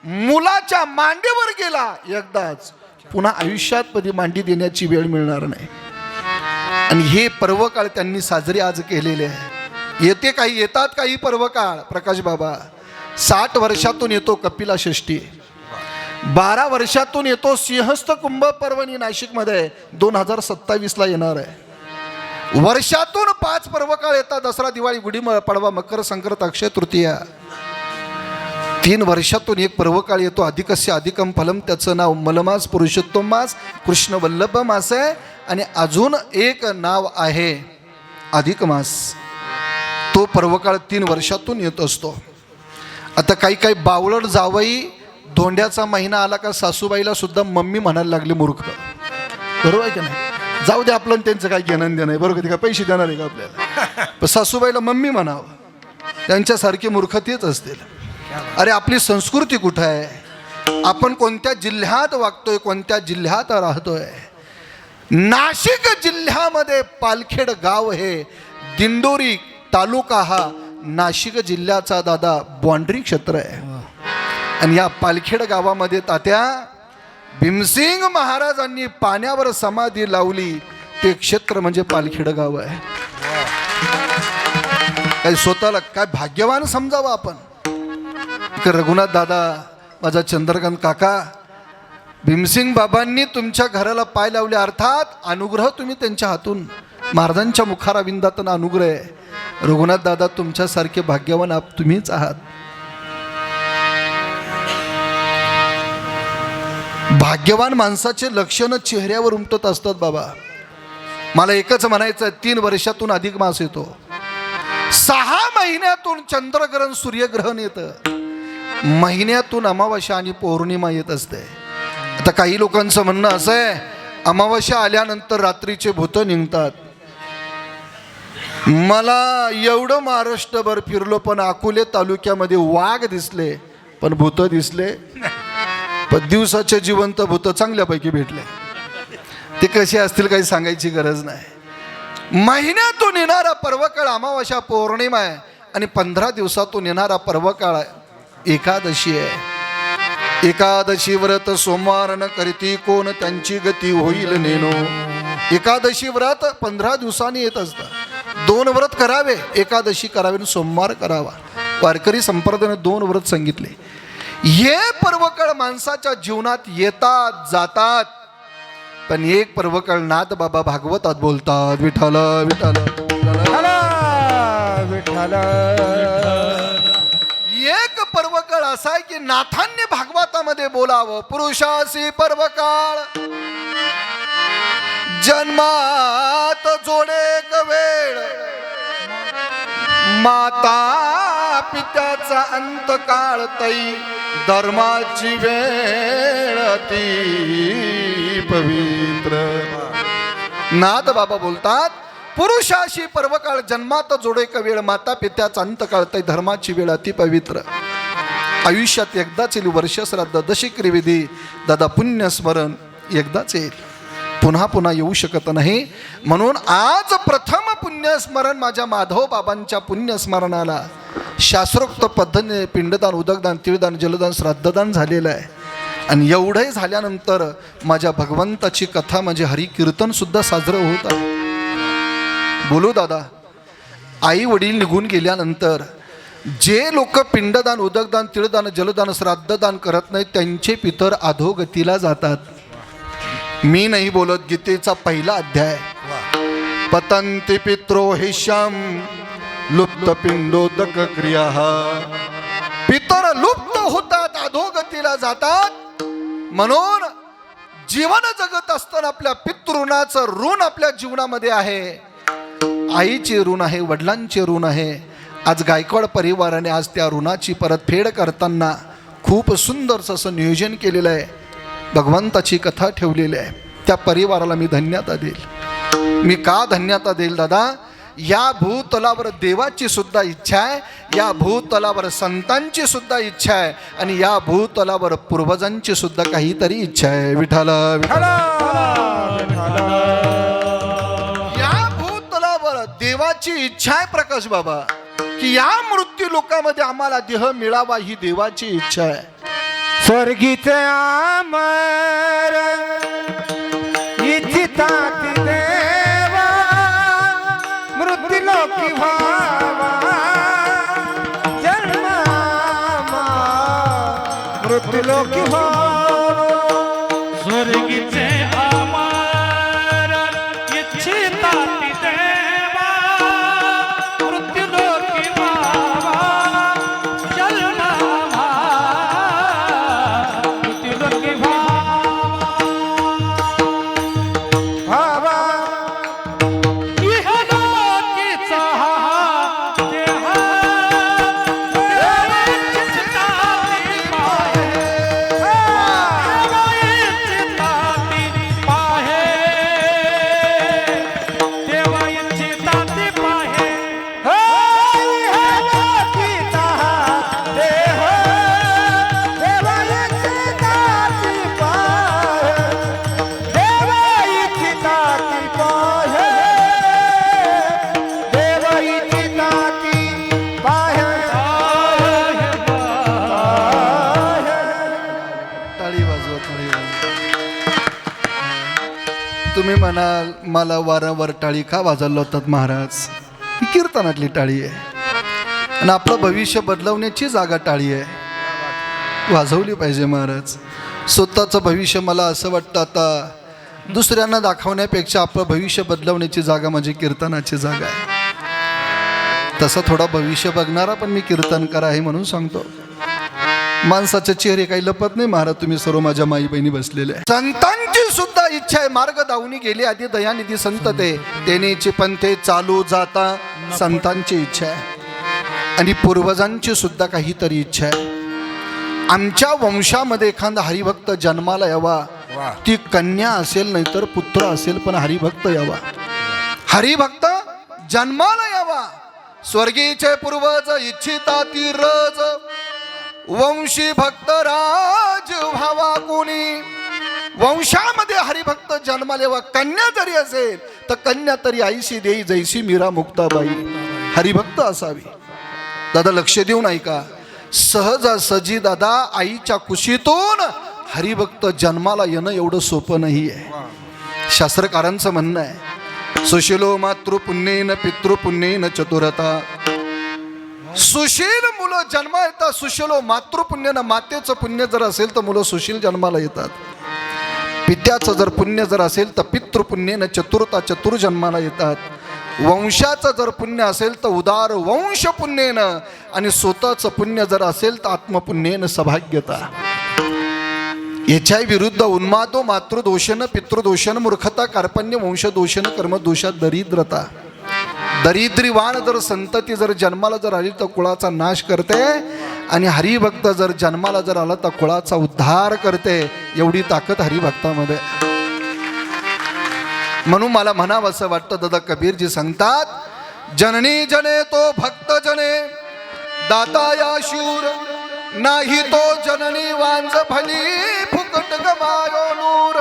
मुलाच्या मांडीवर गेला एकदाच, पुन्हा आयुष्यात कधी मांडी देण्याची वेळ मिळणार नाही. आणि हे पर्वकाळ त्यांनी साजरे आज केलेले आहे. येतात काही पर्वकाळ प्रकाश बाबा. 60 वर्षातून येतो कपिला षष्ठी, 12 वर्षातून येतो सिंहस्थ कुंभ पर्वणी नाशिकमध्ये 2027ला येणार आहे. वर्षातून 5 पर्वकाळ येतात, दसरा, दिवाळी, गुढी पाडवा, मकर संक्रांत, अक्षय तृतीया. 3 वर्षातून एक पर्वकाळ येतो, अधिकस्य अधिकम फलम, त्याचं नाव मलमास पुरुषोत्तम मास कृष्ण वल्लभ मास आहे. आणि अजून एक नाव आहे अधिक मास. तो पर्वकाळ 3 वर्षातून येत असतो. आता काही बावळट जावई धोंड्याचा महिना आला का सासूबाईला सुद्धा मम्मी म्हणायला लागले, मूर्ख. बरोबर आहे की नाही? जाऊ दे, आपलं त्यांचं काय घेणं देणं आहे, बरोबर. का पैसे देणार आहे का आपल्याला? पण सासूबाईला मम्मी म्हणावं, त्यांच्यासारखी मूर्ख तेच असतील. अरे आपली संस्कृती कुठं आहे? आपण कोणत्या जिल्ह्यात वागतोय, कोणत्या जिल्ह्यात राहतोय? नाशिक जिल्ह्यामध्ये पालखेड गाव हे, दिंडोरी तालुका हा नाशिक जिल्ह्याचा दादा बाँड्री क्षेत्र आहे. आणि या पालखेड गावामध्ये तात्या भीमसिंग महाराजांनी पाण्यावर समाधी लावली, ते क्षेत्र म्हणजे पालखेड गाव आहे. काही स्वतःला काय भाग्यवान समजावं आपण. रघुनाथ दादा, माझा चंद्रकांत काका, भीमसिंग बाबांनी तुमच्या घराला पाय लावले, अर्थात अनुग्रह तुम्ही त्यांच्या हातून, महाराजांच्या मुखारविंदातून अनुग्रह आहे. रघुनाथ दादा, तुमच्यासारखे भाग्यवान तुम्हीच आहात. भाग्यवान माणसाचे लक्षण चेहऱ्यावर उमटत असतात बाबा. मला एकच म्हणायचं, 3 वर्षातून अधिक मास येतो, 6 महिन्यातून चंद्रग्रहण सूर्यग्रहण येतं, महिन्यातून अमावास्या आणि पौर्णिमा येत असते. आता काही लोकांचं म्हणणं असं आहे, अमावास्या आल्यानंतर रात्रीचे भूत निघतात. मला एवढं महाराष्ट्रभर फिरलो, पण अकोले तालुक्यामध्ये वाघ दिसले, पण भूत दिसले. पण दिवसाचे जिवंत भूत चांगल्यापैकी भेटले. ते कसे असतील काही सांगायची गरज नाही. महिन्यातून येणारा पर्वकाळ अमावास्या पौर्णिमा आहे आणि 15 दिवसातून येणारा पर्वकाळ एकादशी आहे. एकादशी व्रत सोमवार न करीती कोण, त्यांची गती होईल नेनो. एकादशी व्रत 15 दिवसांनी येत असतं. 2 व्रत करावे, एकादशी करावे आणि सोमवार करावा. वारकरी संप्रदायाने 2 व्रत सांगितले. हे पर्वकाळ माणसाच्या जीवनात येतात जातात, पण एक पर्वकाळ नाथ बाबा भागवतात बोलतात, विठ्ठल विठ्ठल विठ्ठल. एक पर्वकाळ असा आहे की नाथांनी भागवतामध्ये बोलावं, पुरुषासी पर्वकाळ जन्मात जोडे वेळ, माता पित्याचा अंतकाळ तई, धर्माची वेळ ती पवित्र. नाथ बाबा बोलतात, पुरुषाशी पर्वकाळ जन्मात जोडे वेळ, माता पित्याचा अंतकाळ तई, धर्माची वेळ अति पवित्र. आयुष्यात एकदाच येईल वर्ष श्राद्ध दशक्रिया विधी दादा पुण्यस्मरण एकदाच येईल, पुन्हा पुन्हा येऊ शकत नाही. म्हणून आज प्रथम पुण्यस्मरण माझ्या माधव बाबांच्या पुण्यस्मरणाला शास्त्रोक्त पद्धतीने पिंडदान उदकदान तिळदान जलदान श्राद्धदान झालेलं आहे. आणि एवढंही झाल्यानंतर माझ्या भगवंताची कथा म्हणजे हरिकीर्तन सुद्धा साजरं होत आहे. बोलू दादा, आई वडील निघून गेल्यानंतर जे लोक पिंडदान उदकदान तिळदान जलदान श्राद्धदान करत नाहीत त्यांचे पितर अधोगतीला जातात. मी नाही बोलत, गीतेचा पहिला अध्याय, पतंती पित्रो हिशम लुप्त पिंडोदक क्रिया, पितर लुप्त होतात अधोगतीला जातात. म्हणून जीवन जगत असताना आपल्या पितृणाचं ऋण आपल्या जीवनामध्ये आहे. आईचे ऋण आहे, वडिलांचे ऋण आहे. आज गायकवाड परिवाराने आज त्या ऋणाची परतफेड करताना खूप सुंदरसं असं नियोजन केलेलं आहे. भगवंताची कथा ठेवलेली आहे. त्या परिवाराला मी धन्यता देईल. मी का धन्यता देईल दादा? या भूतलावर देवाची सुद्धा इच्छा आहे, या भूतलावर संतांची सुद्धा इच्छा आहे, आणि या भूतलावर पूर्वजांची सुद्धा काहीतरी इच्छा आहे. विठाला या भूतलावर देवाची इच्छा आहे प्रकाश बाबा, की या मृत्यू लोकामध्ये आम्हाला देह मिळावा, ही देवाची इच्छा आहे. स्वर्गीचे आमर इच्छितात देवा, मृत्यूलोकी व्हावा जन्मामा, मृत्यूलोकी व्हावा. स्वर्गीचे अमर इच्छितात देवा, मृत्यूलोकी व्हावा जन्मावा, मृत्यूलोकी व्हावा. इहलोकीचा देह देवाइच्छिताती पाहे, देवाइच्छिताती पाहे, इहलोकीचा देह देवाइच्छिताती पाहे, देवाइच्छिताती पाहे, देवाइच्छिताती पाहे. टाळी वाजवा, टाळी वाजवा. तुम्ही म्हणाल मला वारंवार टाळी का वाजवलं होतात महाराज? ही कीर्तनातली टाळी आहे, आणि आपलं भविष्य बदलवण्याची जागा टाळी आहे. वाजवली पाहिजे महाराज. स्वतःचं भविष्य मला असं वाटतं आता दुसऱ्यांना दाखवण्यापेक्षा आपलं भविष्य बदलवण्याची जागा म्हणजे कीर्तनाची जागा आहे. तसं थोडा भविष्य बघणारा पण मी कीर्तनकार आहे म्हणून सांगतो. माणसाचे चेहरे काही लपत नाही महाराज. तुम्ही सर्व माझ्या माई बहिणी बसलेले आहे. संतांची सुद्धा इच्छा आहे. मार्ग दावणी गेले आधी दयानिधी संत ते तेनेची पंथे चालू जाता, संतांची इच्छा आहे. आणि पूर्वजांची सुद्धा काहीतरी इच्छा आहे. आमच्या वंशामध्ये एखादा हरिभक्त जन्माला यावा, ती कन्या असेल नाहीतर पुत्र असेल, पण हरिभक्त यावा. हरिभक्त जन्माला यावा. स्वर्गीचे पूर्वज इच्छिता ती रज, वंशी भक्त राज व्हावा कोणी. वंशामध्ये हरिभक्त जन्माला यावा. कन्या जरी असेल तर कन्या तरी आईशी देई जैसी मीरा मुक्ताबाई. हरिभक्त असावी. दादा लक्ष देऊन ऐका. सहजासहजी दादा आईच्या कुशीतून हरिभक्त जन्माला येणं एवढं सोपं नाही आहे. शास्त्रकारांचं म्हणणं आहे, सुशीलो मातृपुण्येन पितृपुण्येन चतुरता. सुशील मुलं जन्मा येतात. सुशीलो मातृपुण्यानं, मातेचं पुण्य जर असेल तर मुलं सुशील जन्माला येतात. पित्याचं जर पुण्य जर असेल तर पितृपुण्यानं चतुरता, चतुर जन्माला येतात. वंशाचं जर पुण्य असेल तर उदार वंश पुण्येनं, आणि स्वतःचं पुण्य जर असेल तर आत्मपुण्येनं सौभाग्यता. याच्या विरुद्ध उन्मादो मातृदोषेनं पितृदोषेनं मूर्खता, कार्पण्य वंशदोषेनं कर्मदोषात दरिद्रता. दरिद्रीवान जर संतती जर जन्माला जर आली तर कुळाचा नाश करते, आणि हरिभक्त जर जन्माला जर आला तर कुळाचा उद्धार करते. एवढी ताकद हरिभक्तामध्ये. म्हणून मला म्हणावं असं वाटतं, दादा कबीरजी सांगतात, जननी जने तो भक्त जने दाता या शूर, नाही तो जननी वांज भली फुकट गमायो नूर.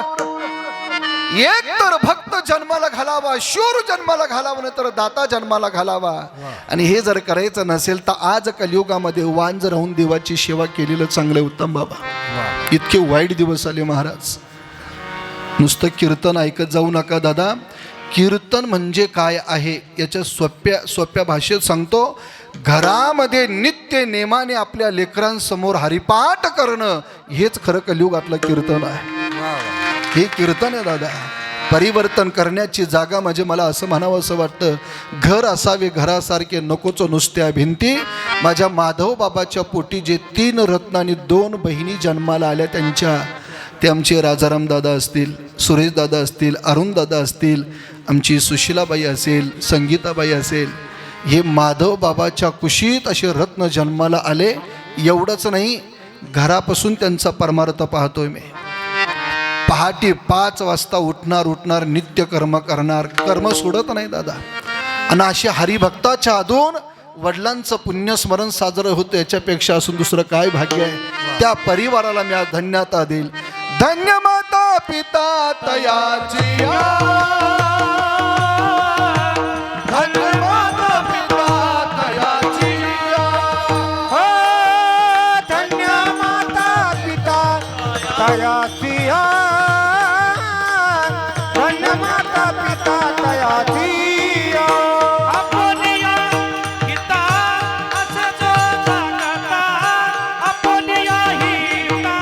एक तर भक्त जन्माला घालावा, शूर जन्माला घालावा, नाही तर दाता जन्माला घालावा. आणि हे जर करायचं नसेल तर आज कलियुगामध्ये वांज राहून देवाची सेवा केलेलं चांगलं उत्तम बाबा. इतके वाईट दिवस आले महाराज. नुसतं कीर्तन ऐकत जाऊ नका दादा. कीर्तन म्हणजे काय आहे याच्या सोप्या भाषेत सांगतो. घरामध्ये नित्य नेमाने आपल्या लेकरांसमोर हरिपाठ करणं हेच खरं कलियुगातलं कीर्तन आहे. हे कीर्तन आहे दादा. परिवर्तन करण्याची जागा म्हणजे मला असं म्हणावं असं वाटतं, घर असावे घरासारखे नकोच नुसत्या भिंती. माझ्या माधव बाबाच्या पोटी जे 3 रत्न आणि 2 बहिणी जन्माला आल्या त्यांच्या, ते आमचे राजाराम दादा असतील, सुरेश दादा असतील, अरुण दादा असतील, आमची सुशीलाबाई असेल, संगीताबाई असेल, हे माधव बाबाच्या कुशीत असे रत्न जन्माला आले. एवढंच नाही, घरापासून त्यांचा परमार्थ पाहतोय मी. पहाटे 5 वाजता उठणार, नित्य कर्म करणार, कर्म सोडत नाही दादा. आणि अशा हरिभक्ताच्या अधून वडिलांचं पुण्यस्मरण साजरं होतं, याच्यापेक्षा असून दुसरं काय भाग्य आहे. त्या परिवाराला मी आज धन्यता देईल. धन्य माता पिता तयाची, धन्य माता पिता तयाची, धन्य माता पिता तयाची, धन्य माता पिता तयाची. आपुनिया हिता असे जो जागता, आपुनिया हिता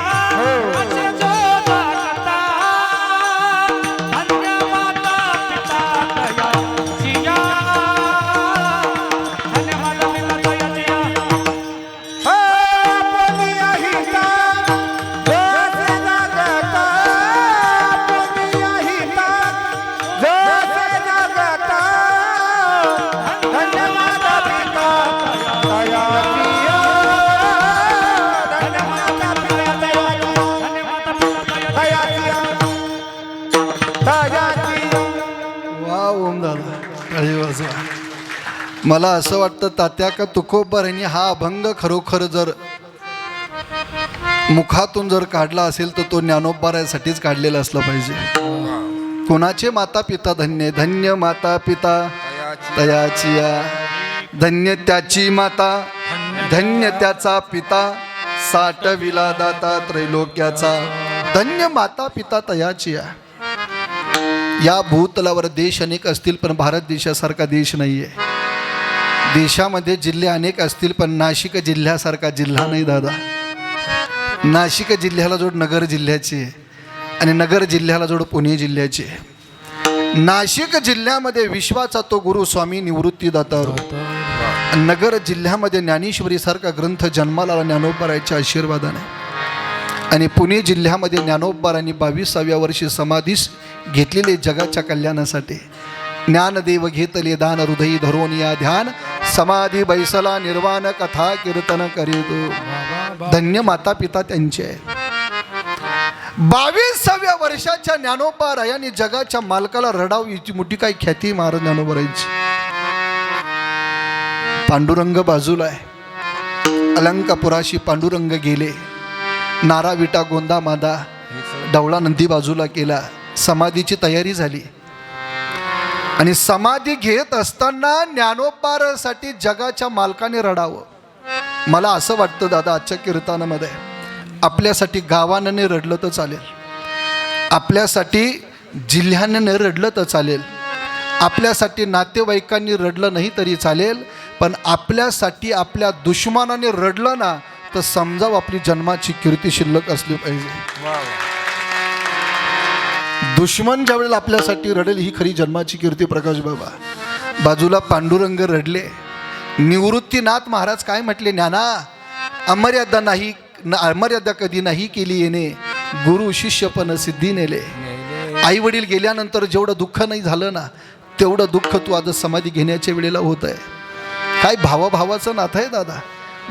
असे जो जागता. धन्य माता पिता तयाचिया, धन्य माता पिता तयाचिया. आपुनिया हिता जसे जगता, आपुनिया हिता जसे जगता. धन्य माता पिता तयाचिया, धन्य माता पिता तयाचिया, धन्य माता पिता तयाचिया. तयाचिया. वा ओम दादा, टाळी वाजवा. मला असं वाटतं तात्या का तुकोबर यांनी हा अभंग खरोखर जर मुखातून जर काढला असेल तर तो ज्ञानोबरायासाठीच काढलेला असला पाहिजे. कोणाचे माता पिता धन्य, धन्य माता पिता तयाचिया, धन्य त्याची माता, धन्य त्याचा पिता, साठविला दाता त्रैलोक्याचा. धन्य माता पिता तयाचिया. या भूतलावर देश अनेक असतील पण भारत देशासारखा देश नाही आहे. देशामध्ये जिल्हे अनेक असतील पण नाशिक जिल्ह्यासारखा जिल्हा नाही दादा. नाशिक जिल्ह्याला जोड नगर जिल्ह्याची आहे आणि नगर जिल्ह्याला जोड पुणे जिल्ह्याची आहे. नाशिक जिल्ह्यामध्ये विश्वाचा तो गुरु स्वामी निवृत्तीदाता, नगर जिल्ह्यामध्ये ज्ञानेश्वरीसारखा ग्रंथ जन्माला आला ज्ञानोबरायाच्या आशीर्वादाने. आणि पुणे जिल्ह्यामध्ये ज्ञानोबरायांनी 22व्या वर्षी समाधीस घेतलेले जगाच्या कल्याणासाठी. ज्ञानदेव घेतले दान हृदयी धरून या ध्यान, समाधी बैसला निर्वाण कथा कीर्तन करीतो. धन्य माता पिता त्यांचे आहे. 22व्या वर्षाच्या ज्ञानोबरायांनी जगाच्या मालकाला रडाव याची मोठी काय ख्याती महाराज ज्ञानोबरायांची. पांडुरंग बाजूला आहे, अलंकापुराशी पांडुरंग गेले, नारा विटा गोंदा मादा डवळा नंदी बाजूला केला. समाधीची तयारी झाली आणि समाधी घेत असताना ज्ञानोबरासाठी जगाच्या मालकाने रडावं. मला असं वाटतं दादा, आजच्या कीर्तनामध्ये आपल्यासाठी गावानं रडलं तर चालेल, आपल्यासाठी जिल्ह्यानं रडलं तर चालेल, आपल्यासाठी नातेवाईकांनी रडलं नाही तरी चालेल, पण आपल्यासाठी आपल्या दुश्मनाने रडलं ना तर समजावं आपली जन्माची कीर्ती शिल्लक असली पाहिजे. दुश्मन ज्यावेळेला आपल्यासाठी रडेल ही खरी जन्माची कीर्ती. प्रकाश बाबा बाजूला पांडुरंग रडले. निवृत्तीनाथ महाराज काय म्हटले, ज्ञाना अमर्यादा नाही, अमर्यादा कधी नाही केली येणे, गुरु शिष्य पण सिद्धी नेले. आई वडील गेल्यानंतर जेवढं दुःख नाही झालं ना तेवढं दुःख तू आज समाधी घेण्याच्या वेळेला होत आहे. काय भावाभावाचं नातं आहे दादा.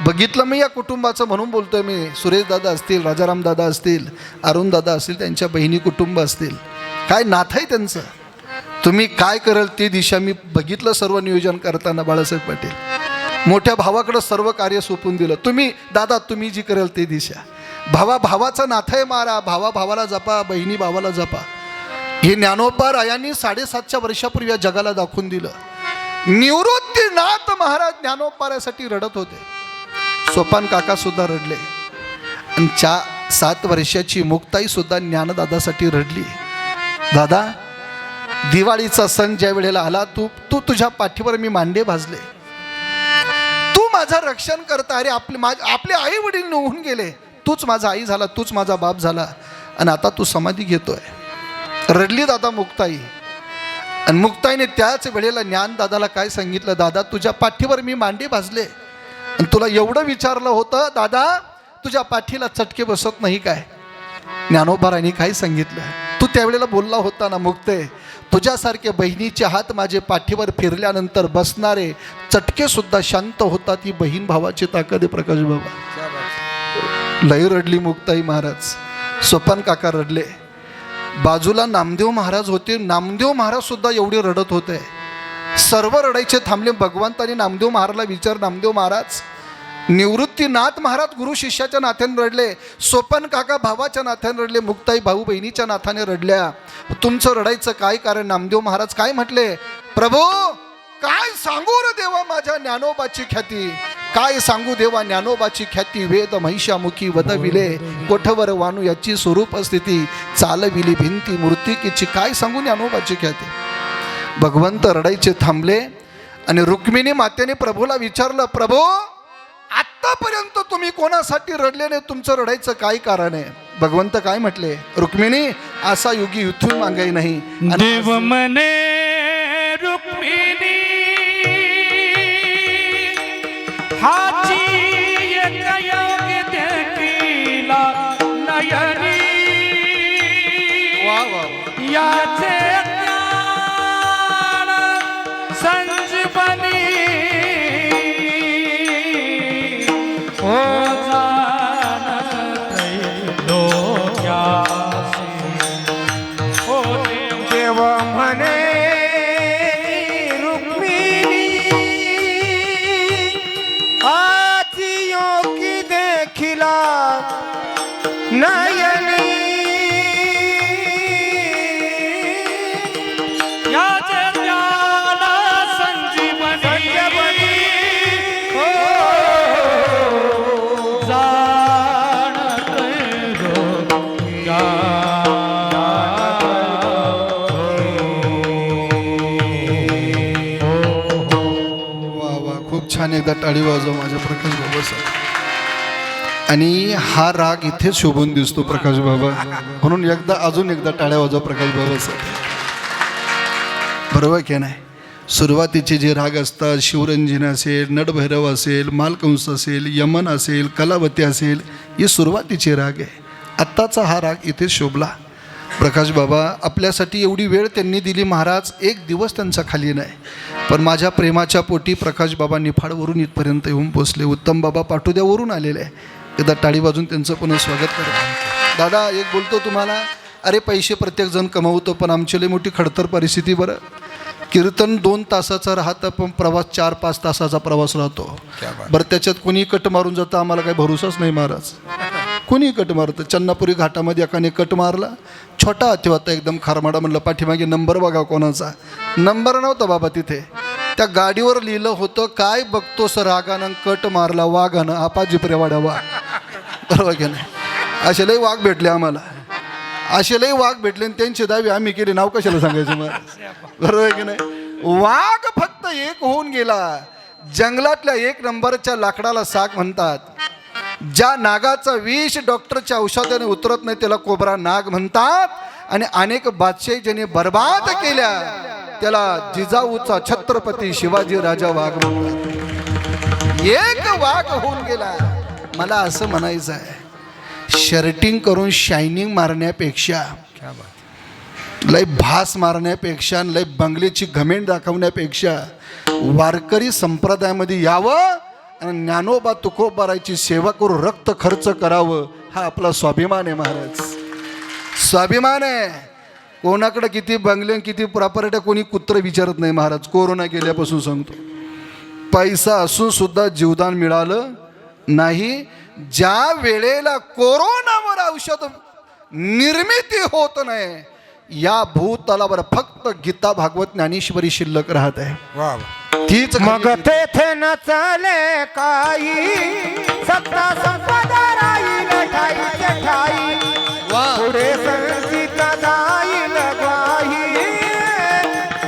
बघितलं मी या कुटुंबाचं म्हणून बोलतोय मी. सुरेश दादा असतील, राजाराम दादा असतील, अरुण दादा असतील, त्यांच्या बहिणी कुटुंब असतील, काय नातं आहे त्यांचं. तुम्ही काय कराल ती दिशा मी बघितलं सर्व नियोजन करताना बाळासाहेब पाटील. मोठ्या भावाकडे सर्व कार्य सोपून दिलं. तुम्ही दादा तुम्ही जी करेल ते दिशा. भावाचं नाथ आहे मारा, भावाला जपा, बहिणी भावाला जपा. हे ज्ञानोबा रायांनी 750 वर्षापूर्वी या जगाला दाखवून दिलं. निवृत्तीनाथ महाराज ज्ञानोबारासाठी रडत होते. सोपान काका सुद्धा रडले आणि 7 वर्षाची मुक्ताई सुद्धा ज्ञानदादासाठी रडली. दादा दिवाळीचा सण ज्या वेळेला आला तू तुझ्या पाठीवर मी मांडे भाजले, तू माझं रक्षण करता. अरे आपले आई वडील निघून गेले, तूच माझा आई झाला, तूच माझा बाप झाला आणि आता तू समाधी घेतोय. रडली दादा मुक्ताई. आणि मुक्ताईने त्याच वेळेला ज्ञानदादाला काय सांगितलं, दादा तुझ्या पाठीवर मी मांडे भाजले आणि तुला एवढं विचारलं होतं दादा तुझ्या पाठीला चटके बसत नाही काय. ज्ञानोबारांनी काय सांगितलं, तू त्यावेळेला बोलला होता ना मुक्ते, तुझ्यासारखे बहिणीचे हात माझे पाठीवर फिरल्यानंतर बसणारे चटके सुद्धा शांत होतात. ही बहीण भावाची ताकद आहे प्रकाश बाबा. लई रडली मुक्ताई महाराज. सोपान काका रडले. बाजूला नामदेव महाराज होते. नामदेव महाराज सुद्धा एवढे रडत होते. सर्व रडायचे थांबले. भगवंतानी नामदेव महाराजला विचार, नामदेव महाराज निवृत्तीनाथ महाराज गुरु शिष्याच्या नात्याने रडले, सोपान काका भावाच्या नात्याने रडले, मुक्ताई भाऊ बहिणीच्या नात्याने रडल्या. तुमचं रडायचं काय कारण. नामदेव महाराज काय म्हटले, प्रभू काय सांगू रे देवा माझ्या ज्ञानोबाची ख्याती, काय सांगू देवा ज्ञानोबाची ख्याती. वेद महिषामुखी वदविले कोठवर वानू याची स्वरूप स्थिती, चालविली भिंती मूर्तिकीची, काय सांगू ज्ञानोबाची ख्याती. भगवंत रडायचे थांबले आणि रुक्मिणी मातेने प्रभूला विचारलं, प्रभू आतापर्यंत तुम्ही कोणासाठी रडले नाही, तुमचं रडायचं काय कारण आहे. भगवंत काय म्हटले, रुक्मिणी असा योगी इथून मागाई नाही. देव मने रुक्मिणी हाची एक योगी देखीला नयनी, वा वा वा. याचे ज्ञान संजीवनी हो जानते लोक्यासी. हो देव म्हणे रुक्मिणी आजी योगी देखिला नयनी, याचे ज्ञान संजीवनी हो जानते वा वा. खूप छान. एकदा टाळी वाजव माझ्या प्रकाश बाबासाठी. आणि हा राग इथे शोभून दिसतो प्रकाश बाबा, म्हणून अजून एकदा टाळ्या वाजव प्रकाश बाबासाठी. बरोबर की नाही. सुरुवातीचे जे राग असतात, शिवरंजन असेल, नटभैरव असेल, मालकंस असेल, यमन असेल, कलावती असेल, ही सुरुवातीचे राग आहे. आत्ताचा हा राग इथे शोभला. प्रकाश बाबा आपल्यासाठी एवढी वेळ त्यांनी दिली महाराज, एक दिवस त्यांचा खाली नाही. पण माझ्या प्रेमाच्या पोटी प्रकाश बाबा निफाडवरून इथपर्यंत येऊन पोचले. उत्तम बाबा पाटोद्यावरून आलेले आहे. एकदा टाळी वाजून त्यांचं पुन्हा स्वागत करा. दादा एक बोलतो तुम्हाला, अरे पैसे प्रत्येकजण कमवतो, पण आमची लई मोठी खडतर परिस्थिती. बरं कीर्तन 2 तासाचा राहतं, पण प्रवास 4-5 तासाचा प्रवास राहतो. बरं त्याच्यात कोणी कट मारून जातं, आम्हाला काही भरोसाच नाही महाराज. कोणी कट मारतं. चन्नापुरी घाटामध्ये एकाने कट मारला, छोटा हाती होता एकदम खारमाडा. म्हणलं पाठीमागे नंबर बघा कोणाचा. नंबर नव्हता बाबा तिथे. त्या गाडीवर लिहिलं होतं, काय बघतोस रागानं कट मारला वाघानं आपाजी प्रेवाड्या वाघ. बरोबर की नाही. असे लई वाघ भेटले आम्हाला, असे लई वाघ भेटले आणि त्यांची दावी आम्ही केली. नाव कशाला सांगायचं मला. बरोबर की नाही. वाघ फक्त एक होऊन गेला. जंगलातल्या 1 नंबरच्या लाकडाला साग म्हणतात. ज्या नागाचं विष डॉक्टरच्या औषधाने उतरत नाही त्याला कोबरा नाग म्हणतात. आणि अनेक बादशाही ज्याने बर्बाद केल्या त्याला जिजाऊचा छत्रपती शिवाजी राजा वाघ म्हणतात. एक वाघ होऊन गेला. मला असं म्हणायचं आहे, शर्टिंग करून शायनिंग मारण्यापेक्षा, लय भास मारण्यापेक्षा, लय बंगल्याची घमेंड दाखवण्यापेक्षा वारकरी संप्रदायामध्ये यावं आणि ज्ञानोबा तुकोबाराची सेवा करून रक्त खर्च करावं. हा आपला स्वाभिमान आहे महाराज. स्वाभिमान आहे. कोणाकडे किती बंगले किती प्रॉपर्टी कोणी कुत्र विचारत नाही महाराज. कोरोना गेल्यापासून सांगतो पैसा असून सुद्धा जीवदान मिळालं नाही. ज्या वेळेला कोरोनावर औषध निर्मिती होत नाही, या भूतलावर फक्त गीता भागवत ज्ञानेश्वरी शिल्लक राहत आहे. वा तीच मग तेथे न चाले काही, सत्ता संपदा राहील ठाईचे ठाई. पुढे संचित जाईल ग्वाही,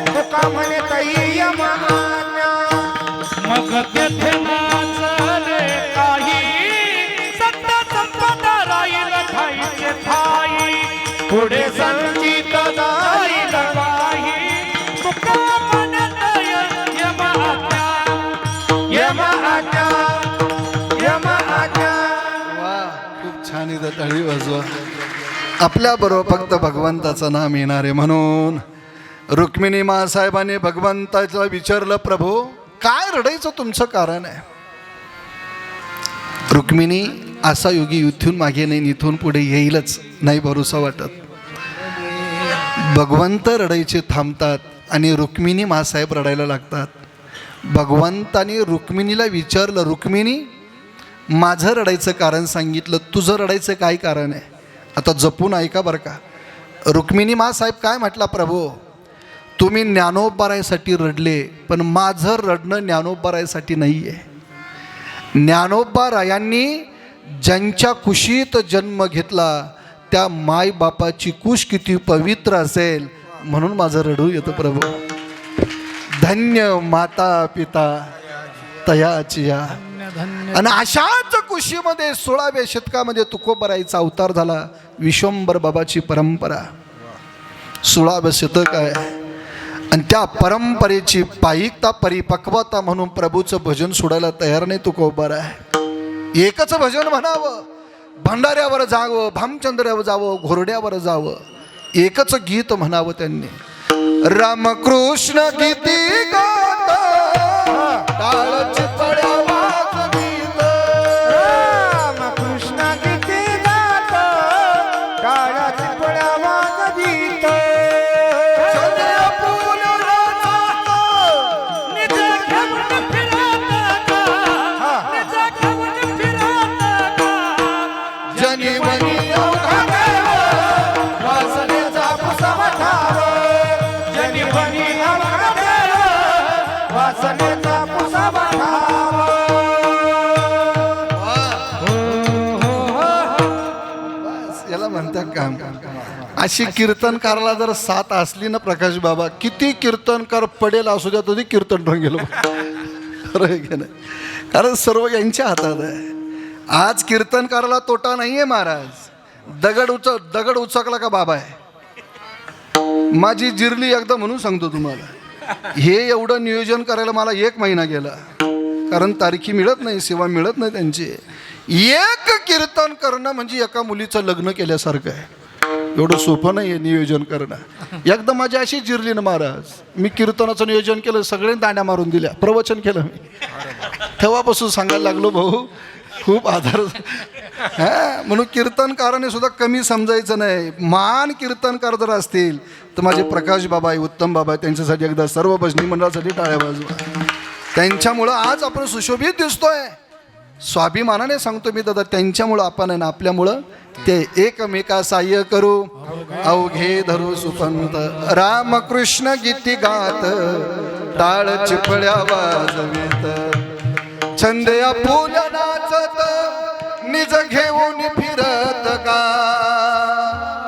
तुका म्हणे तैय महाज्ञा. मग तेथे नाचले काही, सत्ता संपदा राहील ठाईचे ठाई. पुढे संचित जाईल काही तुका म्हणत यम आज्ञा. यम आज्ञा, यम आज्ञा. वा, खूप छान इथं टाळी वाजवा. आपल्या बरोबर फक्त भगवंताचं नाम येणार आहे. म्हणून रुक्मिणी मासाहेबांनी भगवंताला विचारलं, प्रभू काय रडायचं तुमचं कारण आहे? रुक्मिणी असा योगी इथून मागे नाही, इथून पुढे येईलच नाही भरोसा वाटत. भगवंत रडायचे थांबतात आणि रुक्मिणी मासाहेब रडायला लागतात. भगवंताने रुक्मिणीला विचारलं, रुक्मिणी माझं रडायचं कारण सांगितलं, तुझं रडायचं काय कारण आहे? आता जपून ऐका बरं का. रुक्मिणी मासाहेब काय म्हटला, प्रभू तुम्ही ज्ञानोबारायसाठी रडले, पण माझं रडणं ज्ञानोबारायसाठी नाही आहे. ज्ञानोबा रायांनी ज्यांच्या कुशीत जन्म घेतला त्या मायबापाची कुश किती पवित्र असेल म्हणून माझं रडू येतं प्रभू. धन्य माता पिता तयाची या. आणि अशाच कुशीमध्ये 16व्या शतकामध्ये तुकोबराईचा अवतार झाला. विश्वंभर बाबाची परंपरा 16व्या शतक आहे. आणि त्या परंपरेची पायिकता परिपक्वता म्हणून प्रभूचं भजन सोडायला तयार नाही तुकोबरा आहे. एकच भजन म्हणावं, भंडाऱ्यावर जावं, भामचंद्रावर जावं, घोरड्यावर जावं, एकच गीत म्हणावं त्यांनी. रामकृष्ण गीती गात टाळच पड्या वाजवीत. रामकृष्ण गीती गात टाळच पड्या वाजवीत. निज घेऊन फिरत का, निज घेऊन फिरत का. जनिवनी अवघा देव, वासनेचा पुसावा ठाव. जनिवनी अवघा देव, वासनेचा पुसावा ठाव. बस, याला म्हणतात काम. अशी कीर्तनकाराला जर साथ असली ना प्रकाश बाबा, किती कीर्तनकार पडेल असू द्या तरी कीर्तन रंगेल. खरं आहे की नाही? कारण सर्व यांच्या हातात आहे. आज कीर्तनकाराला तोटा नाहीये महाराज. दगड उचकला का बाबा आहे. माझी जिरली एकदा म्हणून सांगतो तुम्हाला. हे एवढं नियोजन करायला मला 1 महिना गेला, कारण तारखी मिळत नाही, सेवा मिळत नाही त्यांची. एक कीर्तन करणं म्हणजे एका मुलीचं लग्न केल्यासारखं आहे. एवढं सोपं नाही आहे नियोजन करणं. एकदा माझी अशी जिरली ना महाराज, मी कीर्तनाचं नियोजन केलं, सगळे दांड्या मारून दिल्या, प्रवचन केलं मी. तेव्हापासून सांगायला लागलो, भाऊ खूप आधार. म्हणून कीर्तनकाराने सुद्धा कमी समजायचं नाही. महान कीर्तनकार जर असतील तर माझे प्रकाश बाबा आहे, उत्तम बाबा आहे, त्यांच्यासाठी एकदा सर्व भजनी मंडळासाठी टाळ्या वाजवा. त्यांच्यामुळं आज आपण सुशोभित दिसतोय. स्वाभिमानाने सांगतो मी दादा, त्यांच्यामुळं आपण आहे ना, आपल्यामुळं ते एकमेका सहाय्य करू, अवघे धरू सुपंत. रामकृष्ण गीती गात टाळ चिपळ्या वाजवीत. छंदया फुल नाचत निज घेऊन फिरत का.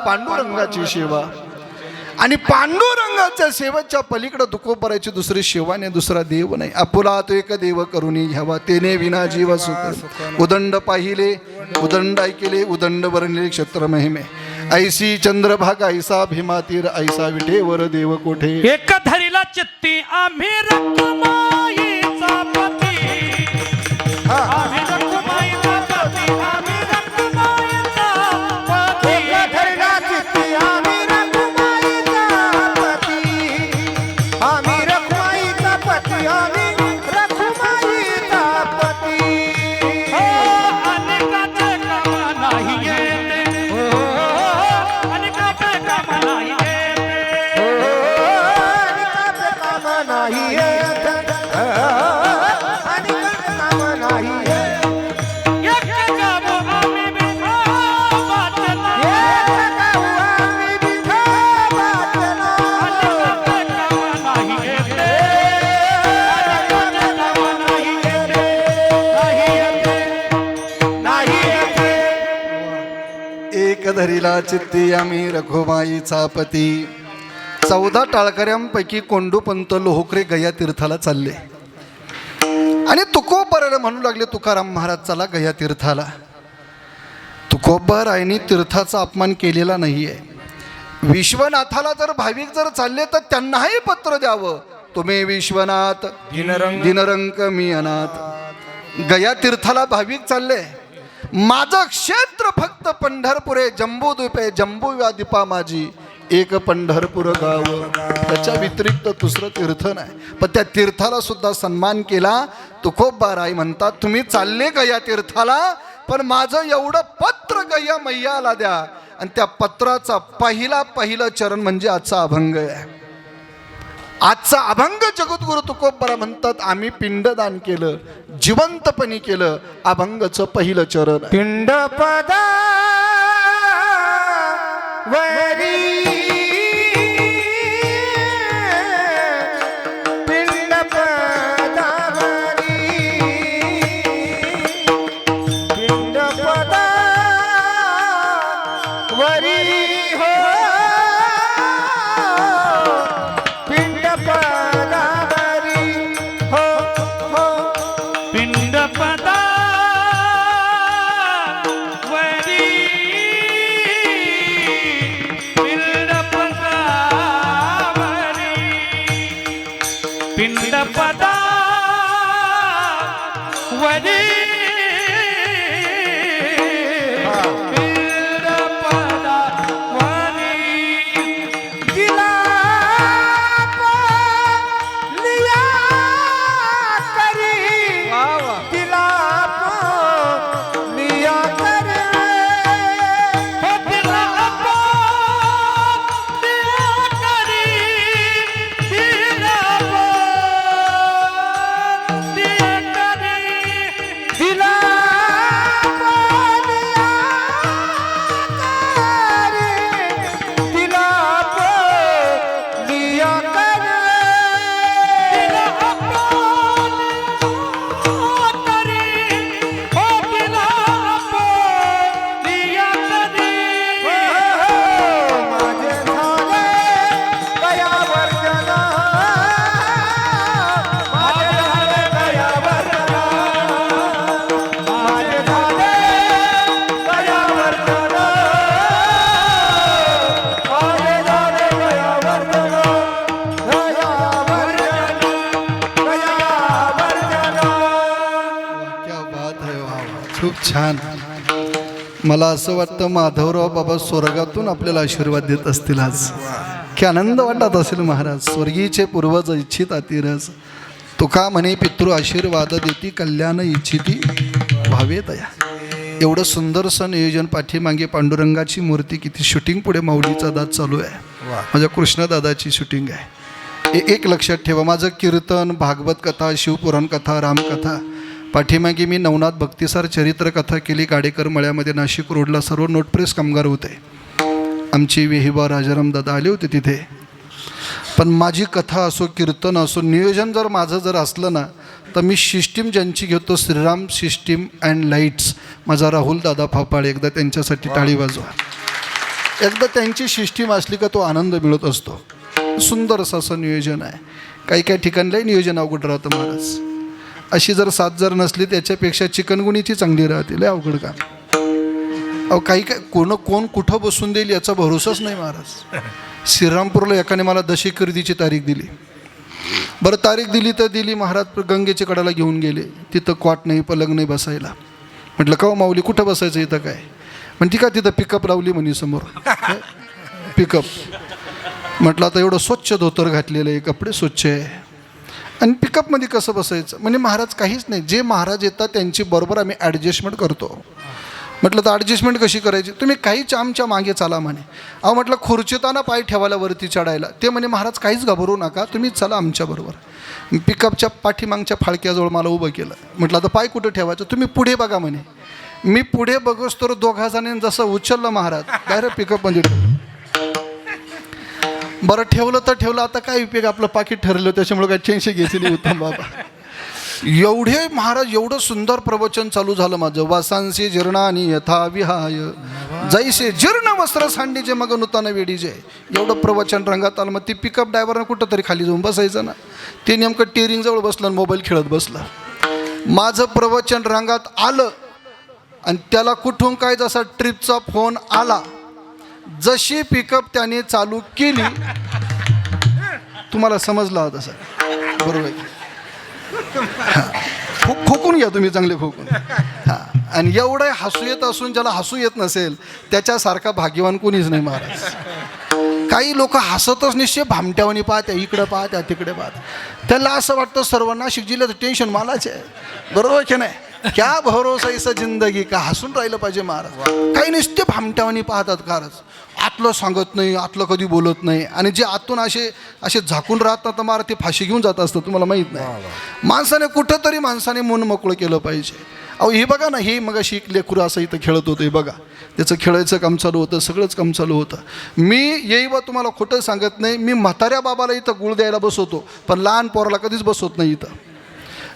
पांडुरंगाची सेवा आणि पांडुरंगाच्या सेवेच्या पलीकडे तुकोबरायची दुसरी सेवा नाही, दुसरा देव नाही. आपुला तो एक देव करुणी घ्यावा, तेने विना जीव सुख. उदंड पाहिले उदंड ऐकिले, उदंड वर्णिले क्षत्र महिमे. ऐसी चंद्रभागा ऐसा भीमातीर, ऐसा विठेवर देव कोठे. एक धरीला चित्ती आम्ही रखुमाईचा पती. आम्ही रखुमाईचा पती, आम्ही रखुमाईचा पती. एक धरला चित्ती आम्ही रखुमाईचा पती. आम्ही रखुमाईचा पती, आम्ही रखुमाईचा पती. अनेकाचे काम नाही येते, अनेकाचे काम नाही येते. अनेकाचे काम नाही येत. वेडा चित्ती आम्ही रखुमाईचा पती. 14 टाळकऱ्यांपैकी कोंडूपंत लोहकरे गया तीर्थाला चालले आणि तुकोबराला म्हणू लागले, तुकाराम महाराज चला गया तीर्थाला. तुकोबरायांनी तीर्थाचा अपमान केलेला नाहीये. विश्वनाथाला जर भाविक जर चालले तर त्यांनाही पत्र द्यावं, तुम्ही विश्वनाथ दिनरंक मी अनाथ. गया तीर्थाला भाविक चालले, माझं क्षेत्र फक्त पंढरपूर आहे, जम्बूद्वीप आहे, जम्बूद्वीपा माझी एक पंढरपूर गाव, त्याच्या व्यतिरिक्त दुसरं तीर्थ नाही. पण त्या तीर्थाला सुद्धा सन्मान केला. तुकोबाराय म्हणतात, तुम्ही चालले गया तीर्थाला, पण माझं एवढं पत्र गया मैयाला द्या. आणि त्या पत्राचा पहिलं चरण म्हणजे आजचा अभंग आहे. आजचा अभंग जगद्गुरु तुकोबरा म्हणतात, आम्ही पिंडदान केलं, जिवंतपणी केलं. अभंगाचं पहिलं चरण आहे. पिंडपदा वरी खूप छान. मला असं वाटतं माधवराव बाबा स्वर्गातून आपल्याला आशीर्वाद देत असतील आज. की आनंद वाटत असेल महाराज. स्वर्गीचे पूर्वज इच्छित अतिरस, तुका म्हणे पितृ आशीर्वाद देती, कल्याण इच्छिती व्हावे दया. एवढं सुंदरसं नियोजन. पाठीमागे पांडुरंगाची मूर्ती, किती शूटिंग पुढे माऊलीचा दात चालू आहे. माझ्या कृष्णदादाची शूटिंग आहे. एक लक्षात ठेवा, माझं कीर्तन, भागवत कथा, शिवपुराण कथा, रामकथा, पाठीमागे मी नवनाथ भक्तिसार चरित्र कथा केली. गाडेकर मळ्यामध्ये नाशिक रोडला सर्व नोटप्रेस कामगार होते. आमची वेहिबा राजाराम दादा आले होते तिथे. पण माझी कथा असो, कीर्तन असो, नियोजन जर माझं जर असलं ना, तर मी सिस्टीम ज्यांची घेतो, श्रीराम सिस्टीम अँड लाईट्स, माझा राहुल दादा फापाळे, एकदा त्यांच्यासाठी टाळी वाजवा. एकदा त्यांची सिस्टीम असली का तो आनंद मिळत असतो. सुंदर असं नियोजन आहे. काही काही ठिकाणलाही नियोजन अवघड राहतं महाराज. अशी जर साथ जर नसली, त्याच्यापेक्षा चिकनगुणीची चांगली राहते. लय अवघड काम. अहो काही काय कोण कुठं बसून देईल याचा भरोसाच नाही महाराज. श्रीरामपूरला एकाने मला दशेकर्दीची तारीख दिली. बरं तारीख दिली तर दिली. महाराज गंगेच्या कडाला घेऊन गेले. तिथं क्वाट नाही, पलंग नाही बसायला. म्हटलं का माऊली कुठं बसायचं इथं काय? म्हणते का तिथं पिकअप लावली म्हणे समोर. पिकअप. म्हटलं आता एवढं स्वच्छ धोतर घातलेलं आहे, कपडे स्वच्छ आहे, आणि पिकअपमध्ये कसं बसायचं? म्हणजे महाराज काहीच नाही. जे महाराज येतात त्यांची बरोबर आम्ही ॲडजस्टमेंट करतो. म्हटलं तर ॲडजस्टमेंट कशी करायची? तुम्ही काहीच आमच्या मागे चाला म्हणे. अहो म्हटलं खुर्चीताना पाय ठेवायला वरती चढायला. ते म्हणे महाराज काहीच घाबरू नका, तुम्ही चला आमच्याबरोबर. पिकअपच्या पाठीमागच्या फाळक्याजवळ मला उभं केलं. म्हटलं आता पाय कुठं ठेवायचं? तुम्ही पुढे बघा म्हणे. मी पुढे बघोस तर दोघा जणांनी जसं उचललं महाराज, डायरेक्ट पिकअपमध्ये ठेवलं. बरं ठेवलं तर ठेवलं, आता काय उपयोग, आपलं पाकिट ठरलं, त्याच्यामुळे काय टेन्शन घ्यायचं नाही. उत्तम बाबा एवढे महाराज एवढं सुंदर प्रवचन चालू झालं माझं. वासांसी जीर्णानी यथा विहाय जैसे जीर्ण वस्त्र सांडीचे मग नूतन वेडीचे. एवढं प्रवचन रंगात आलं. मग ती पिकअप ड्रायव्हरनं कुठं तरी खाली जाऊन बसायचं ना. ते नेमकं टेरिंग जवळ बसलं आणि मोबाईल खेळत बसलं. माझं प्रवचन रंगात आलं आणि त्याला कुठून काय जसा ट्रिपचा फोन आला. जशी पिकअप त्याने चालू केली तुम्हाला समजला होता सर बरोबर. खोकून घ्या तुम्ही चांगले खोकून. हां आणि एवढं हसू येत असून ज्याला हसू येत नसेल त्याच्यासारखा भाग्यवान कोणीच नाही महाराज. काही लोक हसतच निश्चय भामट्यावानी पाहत्या, इकडं पाहत्या तिकडे पाहत्या. त्याला असं वाटतं सर्व नाशिक जिल्ह्याचं टेन्शन मलाच आहे. बरोबर की नाही. क्या भरोसा इस जिंदगी का. हसून राहिलं पाहिजे महाराज. काही नुसते भामट्यावानी पाहतात खरंच. आतलं सांगत नाही, आतलं कधी बोलत नाही. आणि जे आतून असे झाकून राहतात तर महाराज ते फाशी घेऊन जात असतं तुम्हाला माहीत नाही. माणसाने कुठंतरी माणसाने मन मोकळं केलं पाहिजे. अहो हे बघा ना, हे मग अशी एक लेकरू असं इथं खेळत होतं. हे बघा त्याचं खेळायचं काम चालू होतं, सगळंच काम चालू होतं. मी येई बा तुम्हाला खोटं सांगत नाही. मी म्हाताऱ्या बाबाला इथं गुळ द्यायला बसवतो पण लहान पोराला कधीच बसवत नाही. इथं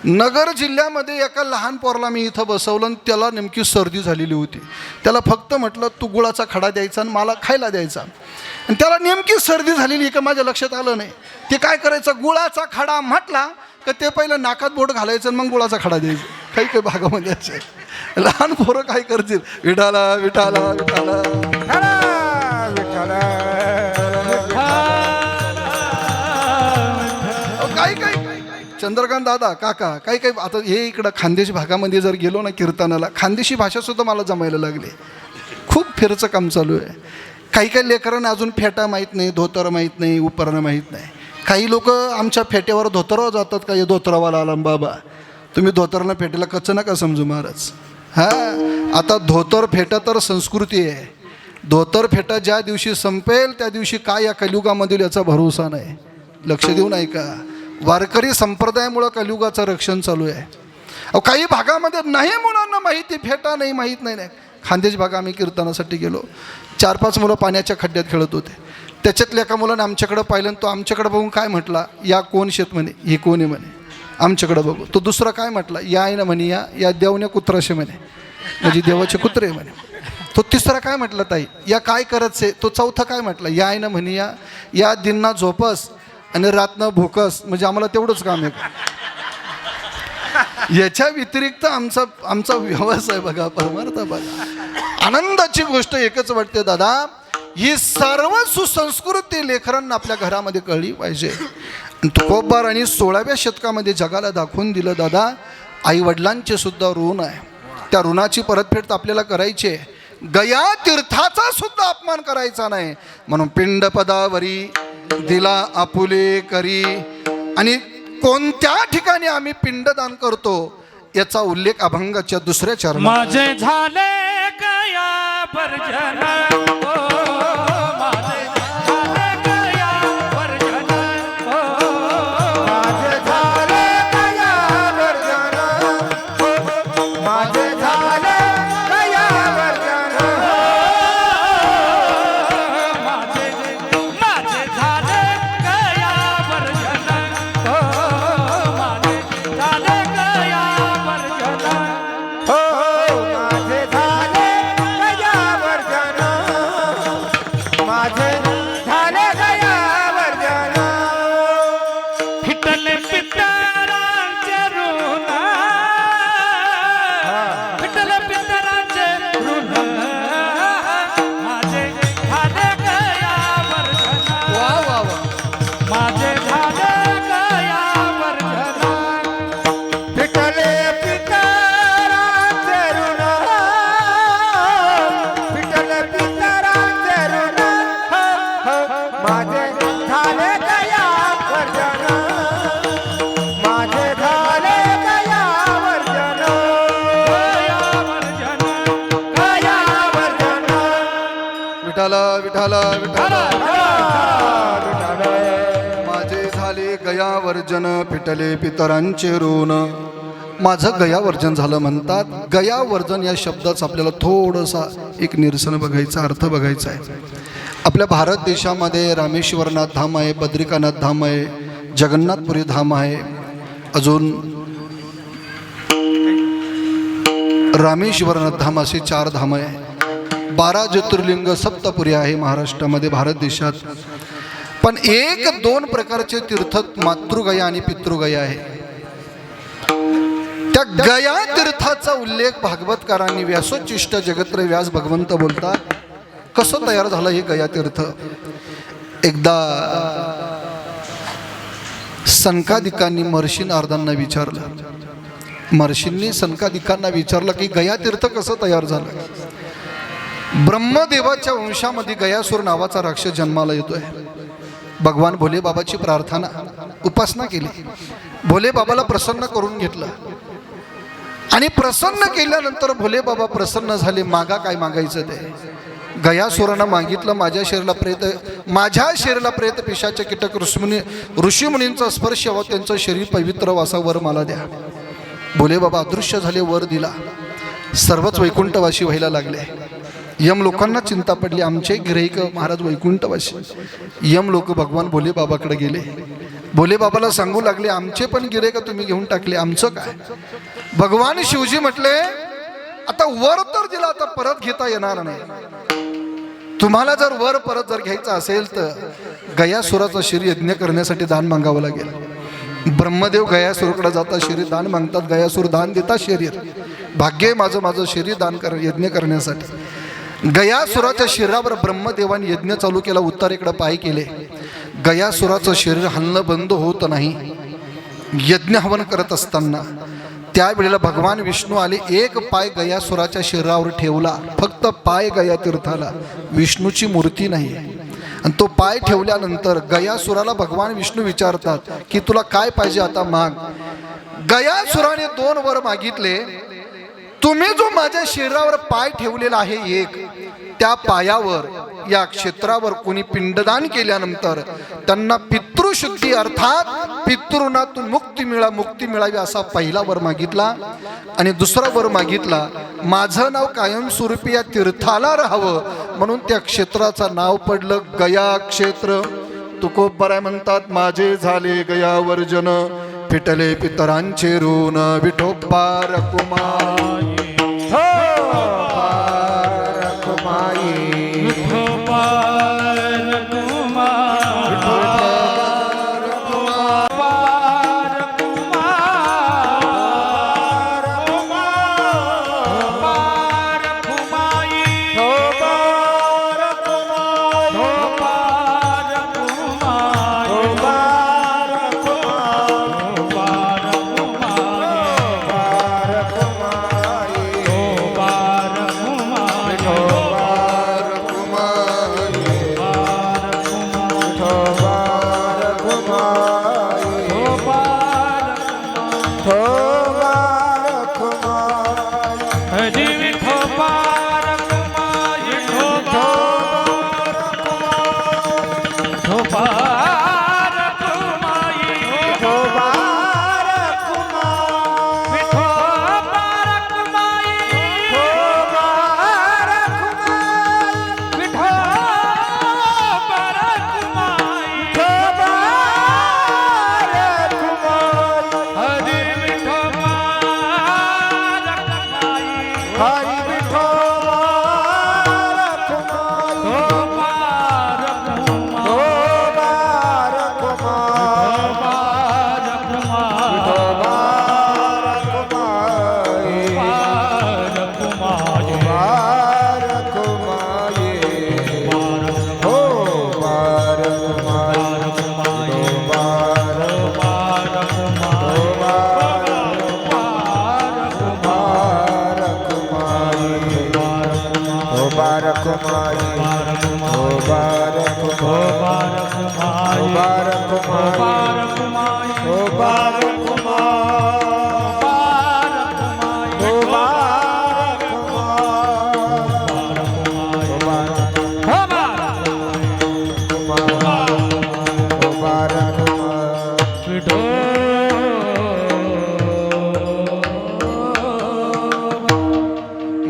नगर जिल्ह्यामध्ये एका लहान पोराला मी इथं बसवलं आणि त्याला नेमकी सर्दी झालेली होती. त्याला फक्त म्हटलं तू गुळाचा खडा द्यायचा आणि मला खायला द्यायचा. आणि त्याला नेमकी सर्दी झालेली का माझ्या लक्षात आलं नाही. ते काय करायचं, गुळाचा खडा म्हटला का ते पहिलं नाकात बोट घालायचं आणि मग गुळाचा खडा द्यायचं. काही काही भागामध्ये असे लहान पोरं काय करतील, विठाला विठाला विठाला काही काही चंद्रकांत दादा काका काही काही. आता हे इकडं खानदेशी भागामध्ये जर गेलो ना कीर्तनाला, खानदेशी भाषासुद्धा मला जमायला लागली. खूप फिरचं काम चालू आहे. काही काही लेकरांना अजून फेटा माहीत नाही, धोतर माहीत नाही, उपरणं माहीत नाही. काही लोक आमच्या फेट्यावर धोतरावर जातात का, हे धोतरावाला आला बाबा. तुम्ही धोतरानं फेटेला कच्चं नका समजू महाराज. हां आता धोतर फेटा तर संस्कृती आहे. धोतर फेटा ज्या दिवशी संपेल त्या दिवशी काय या कलियुगामधील याचा भरोसा नाही. लक्ष देऊन ऐका. वारकरी संप्रदायामुळं कलियुगाचं रक्षण चालू आहे. अहो काही भागामध्ये नाही मुलांना माहिती, फेटा नाही, माहीत नाही. खानदेश भाग आम्ही कीर्तनासाठी गेलो. 4-5 मुलं पाण्याच्या खड्ड्यात खेळत होते. त्याच्यातल्या एका मुलाने आमच्याकडं पाहिलं आणि तो आमच्याकडं बघून काय म्हटला, या कोण शेत म्हणे, हे कोण आहे म्हणे. आमच्याकडं बघू. तो दुसरा काय म्हटला, या आहे ना म्हणे, या देवण्या कुत्राशे म्हणे, म्हणजे देवाचे कुत्रे म्हणे. तो तिसरा काय म्हटला, ताई या काय करतसे. तो चौथा काय म्हटला, या आहे ना म्हणे, या दिनना झोपस आणि रातनं भूकस, म्हणजे आम्हाला तेवढंच काम आहे. याच्या व्यतिरिक्त आमचा व्यवसाय बघा, परमार्थ बघा. आनंदाची गोष्ट एकच वाटते दादा, ही सर्व सुसंस्कृती लेकरांना आपल्या घरामध्ये कळली पाहिजे. तुकोबार आणि 16व्या शतकामध्ये जगाला दाखवून दिलं दादा, आई वडिलांचे सुद्धा ऋण आहे. त्या ऋणाची परतफेड आपल्याला करायची आहे. गया तीर्थाचा सुद्धा अपमान करायचा नाही. म्हणून पिंडपदावरी दिला आपुले करी. आणि कोणत्या ठिकाणी आम्ही पिंडदान करतो याचा उल्लेख अभंगाच्या 2ऱ्या चरणात. माझे झाले गया वर्जन, माझे झाले गया वर्जन, माझे झाले गया वर्जन, माझे झाले गया वर्जन, माझे झाले गया वर्जन, माझे झाले गया वर्जन. हो माझे झाले गया वर्जन, माझे झाले गया वर्जन. विठ्ठल पितरांचे ऋण, विठ्ठल पितरांचे ऋण, माझे झाले गया वर्जन, वा वा वा. माझे झाले गया वर्जन. विठ्ठले पितरांचे ऋण, विठ्ठल पितरांचे ऋण, माझे झाले गया वर्जन, माझे झाले गया वर्जन, गया वर्जन. विठाला विठाला विठाला माझे झाले गयावर्जन, पिटले पितरांचे ऋण. माझं गयावर्जन झालं म्हणतात. गयावर्जन या शब्दाचं आपल्याला थोडंसा एक निरसन बघायचा, अर्थ बघायचा आहे. आपल्या भारत देशामध्ये रामेश्वरनाथ धाम आहे, बद्रिकानाथ धाम आहे, जगन्नाथपुरी धाम आहे, अजून रामेश्वर धाम असे 4 धाम आहे, 12 ज्योतिर्लिंग, सप्तपुरी आहे महाराष्ट्रामध्ये, भारत देशात. पण 1-2 प्रकारचे तीर्थ मातृगया आणि पितृगया आहे. त्या गया तीर्थाचा उल्लेख भागवतकारांनी व्यासोच्चिष्ट जगत्र व्यास भगवंत बोलतात. कसं तयार झालं हे गया तीर्थ? एकदा सनकादिकांनी महर्षी नारदांना विचारलं. महर्षींनी सनकादिकांना विचारलं की गया तीर्थ कसं तयार झालं? ब्रह्मदेवाच्या वंशामध्ये गयासूर नावाचा राक्षस जन्माला येतोय. भगवान भोले बाबाची प्रार्थना उपासना केली, भोले बाबाला प्रसन्न करून घेतलं आणि प्रसन्न केल्यानंतर भोले बाबा प्रसन्न झाले. मागा काय मागायचं ते? गयासुरानं मागितलं, माझ्या शरीराला प्रेत पिशाचे कीटक ऋषीमुनींचा स्पर्श व्हावा, त्यांचं शरीर पवित्र वासा, वर मला द्या. भोले बाबा अदृश्य झाले, वर दिला. सर्वच वैकुंठवासी व्हायला लागले. यम लोकांना चिंता पडली, आमचे गिऱ्हाईक महाराज वैकुंठवासी. यम लोक भगवान भोले बाबाकडे गेले. भोले बाबाला सांगू लागले, आमचे पण गिऱ्हाईक तुम्ही घेऊन टाकले, आमचं काय? भगवान शिवजी म्हटले, आता वर तर दिला, आता परत घेता येणार नाही. तुम्हाला जर वर परत जर घ्यायचं असेल तर गयासुराचं शरीर यज्ञ करण्यासाठी दान मागावं लागेल. ब्रह्मदेव गयासुराकडे जातात, शरीर दान मागतात. गयासुर दान देतात शरीर. भाग्य माझं शरीर दान यज्ञ करण्यासाठी. गयासुराच्या शरीरावर ब्रह्मदेवाने यज्ञ चालू केला, उत्तरेकडे पाय केले. गयासुराचं शरीर हलणं बंद होत नाही. यज्ञ हवन करत असताना त्यावेळेला भगवान विष्णू आले, एक पाय गयासुराच्या शरीरावर ठेवला, फक्त पाय गया तीर्थाला, विष्णूची मूर्ती नाही. आणि तो पाय ठेवल्यानंतर गयासुराला भगवान विष्णू विचारतात की तुला काय पाहिजे आता माग. गयासुराने 2 वर मागितले. तुम्ही जो माझ्या शरीरावर पाय ठेवलेला आहे एक, त्या पायावर या क्षेत्रावर कोणी पिंडदान केल्यानंतर त्यांना पितृशुद्धी अर्थात पितृणातून मुक्ती मिळावी असा पहिला वर मागितला. आणि दुसरा वर मागितला, माझं नाव कायमस्वरूपी या तीर्थाला राहावं, म्हणून त्या क्षेत्राचं नाव पडलं गया क्षेत्र. तुकोबराय म्हणतात, माझे झाले गया वर्जन, फिटले पितरांचे ऋण, विठोबा रखुमाई.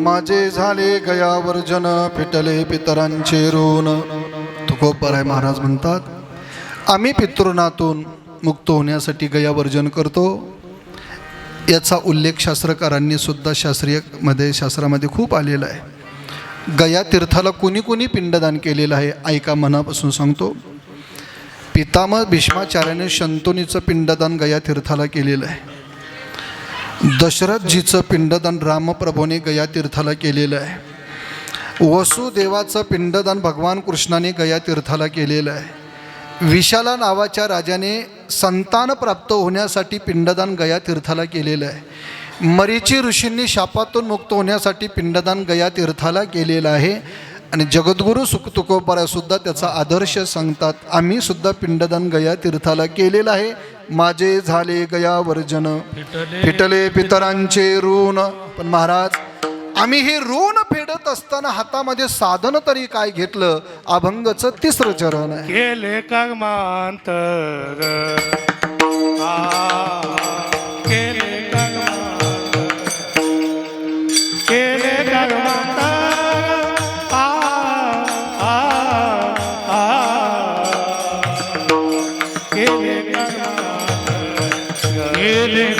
माझे झाले गया वर्जन, फिटले पितरांचे ऋण. तुकोबराय महाराज म्हणतात, आम्ही पितृणातून मुक्त होण्यासाठी गया वर्जन करतो. याचा उल्लेख शास्त्रकारांनी सुद्धा शास्त्रामध्ये खूप आलेला आहे. गया तीर्थाला कोणी कोणी पिंडदान केलेलं आहे ऐका, मनापासून सांगतो. पितामह भीष्माचार्याने शंतनुचं पिंडदान गया तीर्थाला केलेलं आहे. दशरथजीचं पिंडदान रामप्रभूने गया तीर्थाला केलेलं आहे. वसुदेवाचं पिंडदान भगवान कृष्णाने गया तीर्थाला केलेलं आहे. विशाला नावाच्या राजाने संतान प्राप्त होण्यासाठी पिंडदान गया तीर्थाला केलेलं आहे. मरीची ऋषींनी शापातून मुक्त होण्यासाठी पिंडदान गया तीर्थाला केलेलं आहे. आणि जगद्गुरू सुख तुकोबारा सुद्धा त्याचा आदर्श सांगतात. आम्ही सुद्धा पिंडदान गया तीर्थाला केलेलं आहे. माझे झाले गया वर्जन, फिटले पितरांचे ऋण. पण महाराज, आम्ही हे ऋण फेडत असताना हातामध्ये साधन तरी काय घेतलं? अभंगचं 3रं चरण आहे. केले कर्मांतर केले कर्मांतर केले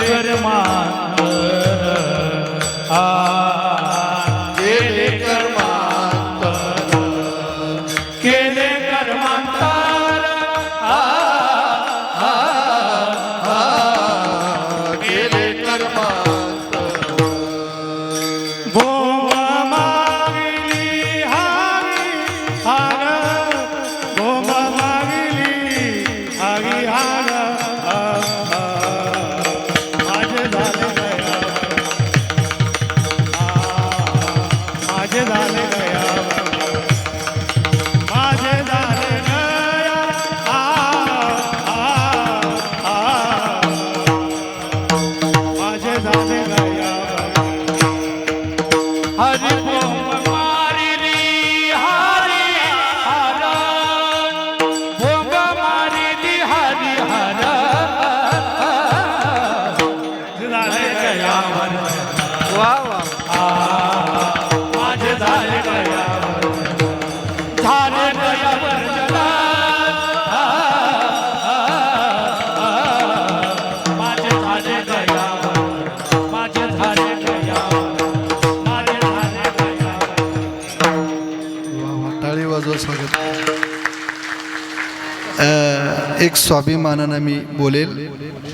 एक स्वाभिमानानं मी बोलेल.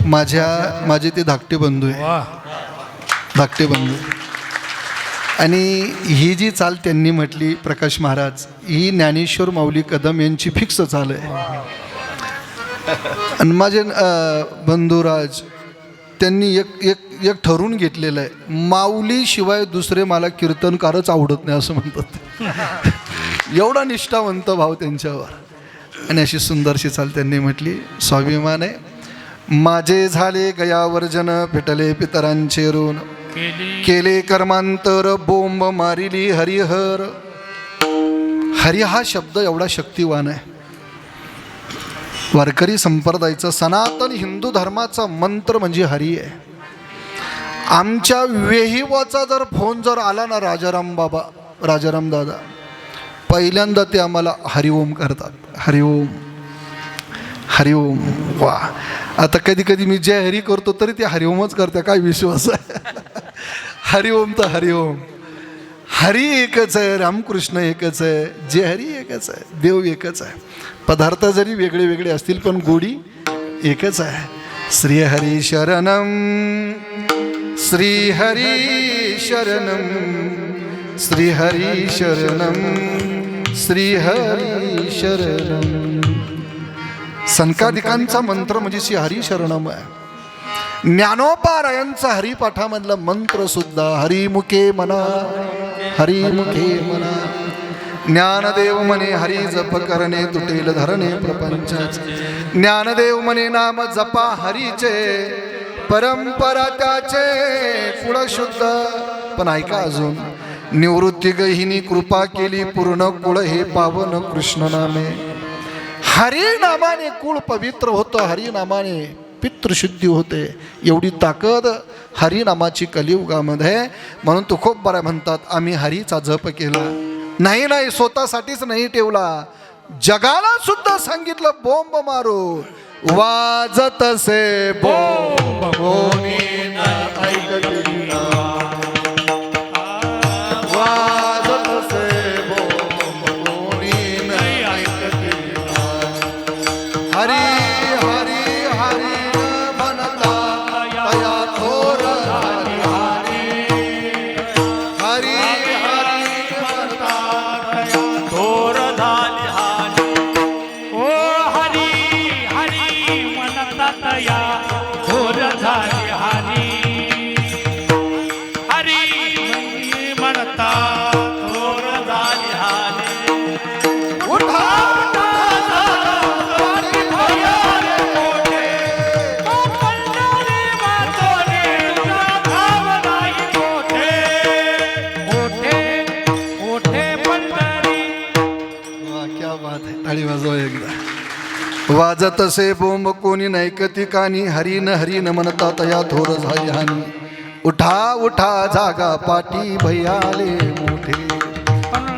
माझे ते धाकटे बंधू आहे, धाकटे बंधू. आणि ही जी चाल त्यांनी म्हटली प्रकाश महाराज, ही ज्ञानेश्वर माऊली कदम यांची फिक्स चाल आहे. आणि माझे बंधुराज त्यांनी एक ठरवून घेतलेलं आहे, माऊलीशिवाय दुसरे मला कीर्तनकारच आवडत नाही असं म्हणतात. एवढा निष्ठावंत भाव त्यांच्यावर. आणि अशी सुंदरशी चाल त्यांनी म्हटली. स्वाभिमान आहे. माझे झाले गयावर्जन, फिटले पितरांचे ऋण, केले कर्मांतर, बोंब मारिली हरिहर. हरी हा शब्द एवढा शक्तिवान आहे. वारकरी संप्रदायाचा सनातन हिंदू धर्माचा मंत्र म्हणजे हरी आहे. आमच्या वेहिवाचा जर फोन जर आला ना, राजाराम दादा, पहिल्यांदा ते आम्हाला हरिओम करतात. हरिओम हरिओम. वा, आता कधी कधी मी जय हरी करतो तरी ते हरिओमच करते. काय विश्वास आहे? हरिओम तर हरिओम. हरी एकच आहे, रामकृष्ण एकच आहे, जय हरी एकच आहे, देव एकच आहे. पदार्थ जरी वेगळे वेगळे असतील पण गोडी एकच आहे. श्री हरी शरणम, श्री हरी शरणम, श्री हरी शरणम, श्री हरी शरणम. संकादिकांचा मंत्र म्हणजे श्री हरी शरणम आहे. ज्ञानोपारायांचा हरिपाठामधला मंत्र सुद्धा हरिमुखे म्हणा, हरिमुखे म्हणा. ज्ञानदेव म्हणे हरी जप करणे, तुटेल धरणे प्रपंचाचे. ज्ञानदेव म्हणे नाम जपा हरीचे, परंपरा त्याचे कुळ शुद्ध. पण ऐका अजून, निवृत्ती गहिनी कृपा केली, पूर्ण कुळ हे पावन कृष्ण नामे. हरिनामाने कुळ पवित्र होतं, हरिनामाने पितृशुद्धी होते. एवढी ताकद हरिनामाची कलियुगामध्ये. म्हणून तुकोबा म्हणतात, आम्ही हरीचा जप केला. नाही स्वतःसाठीच नाही ठेवला, जगाला सुद्धा सांगितलं बोंब मारो वाजत से बोंब कोणी वाजतसे बोंब कोणी नैकती कानी, हरीन हरीन म्हणता तया थोर झाली हानी. उठा उठा जागा पाटी भैयाले मोठे,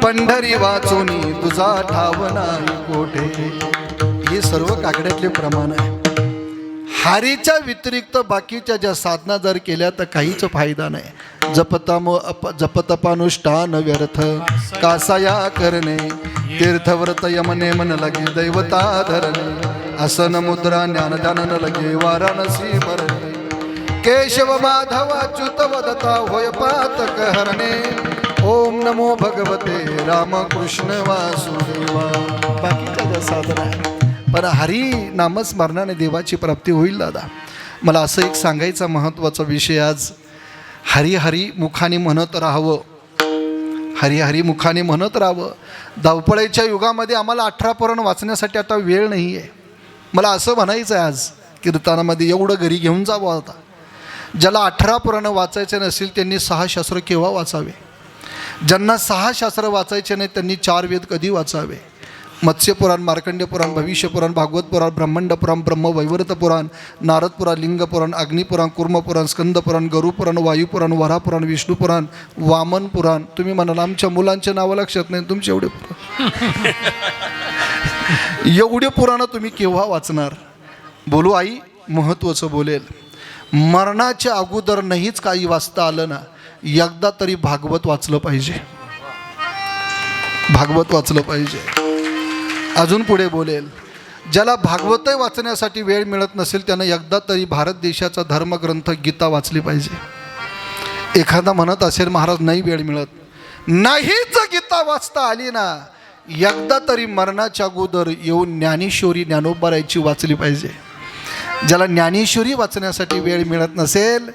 पंढरी वाचोनी तुझा ठाव नाही कोठे. हे सर्व काकड्यातले प्रमाण आहे. हारीच्या व्यतिरिक्त बाकीच्या ज्या साधना जर केल्या तर काहीच फायदा नाही. जपतपानुष्ठान व्यर्थ कासाया करणे, तीर्थव्रत यमने मन लगे दैवता धरणे. आसन मुद्रा ज्ञानदान न लगे वाराणसी भरणे. केशव माधव अच्युत वदता होय पातक हरणे. ओम नमो भगवते रामकृष्ण वासुदेवा. बाकीच्या ज्या साधना आहे पण हरी नामस्मरणाने देवाची प्राप्ती होईल. दादा मला असं एक सांगायचा महत्त्वाचा विषय आज. हरी हरी मुखाने म्हणत राहावं, हरी हरी मुखाने म्हणत राहावं. धावपळीच्या युगामध्ये आम्हाला 18 पुराण वाचण्यासाठी आता वेळ नाही आहे. मला असं म्हणायचं आहे आज कीर्तनामध्ये, एवढं घरी घेऊन जावं. आता ज्याला 18 पुराण वाचायचे नसेल त्यांनी 6 शास्त्र केव्हा वाचावे. ज्यांना 6 शास्त्र वाचायचे नाही त्यांनी 4 वेद कधी वाचावे. मत्स्य पुराण, मार्कंडेय पुराण, भविष्य पुराण, भागवत पुराण, ब्रह्मांड पुराण, ब्रह्मवैवर्त पुराण, नारद पुराण, लिंग पुराण, अग्निपुराण, कुर्म पुराण, स्कंद पुराण, गरु पुराण, वायू पुराण, वरा पुराण, विष्णू पुराण, वामन पुराण. तुम्ही म्हणाल आमच्या मुलांचे नावं लक्षात नाही, तुमचे एवढे पुराण एवढे पुराणं तुम्ही केव्हा वाचणार. बोलू आई महत्त्वाचं बोलेल. मरणाच्या अगोदर नाहीच काही वाचता आलं ना, एकदा तरी भागवत वाचलं पाहिजे. भागवत वाचलं पाहिजे. अजून पुढे बोलेल, ज्याला भागवत वाचण्यासाठी वेळ मिळत नसेल त्यानं एकदा तरी भारत देशाचा धर्मग्रंथ गीता वाचली पाहिजे. एखादा म्हणत असेल महाराज नाही वेळ मिळत, नाहीच गीता वाचता आली ना, एकदा तरी मरणाच्या अगोदर येऊन ज्ञानेश्वरी ज्ञानोबारायची वाचली पाहिजे. ज्याला ज्ञानेश्वरी वाचण्यासाठी वेळ मिळत नसेल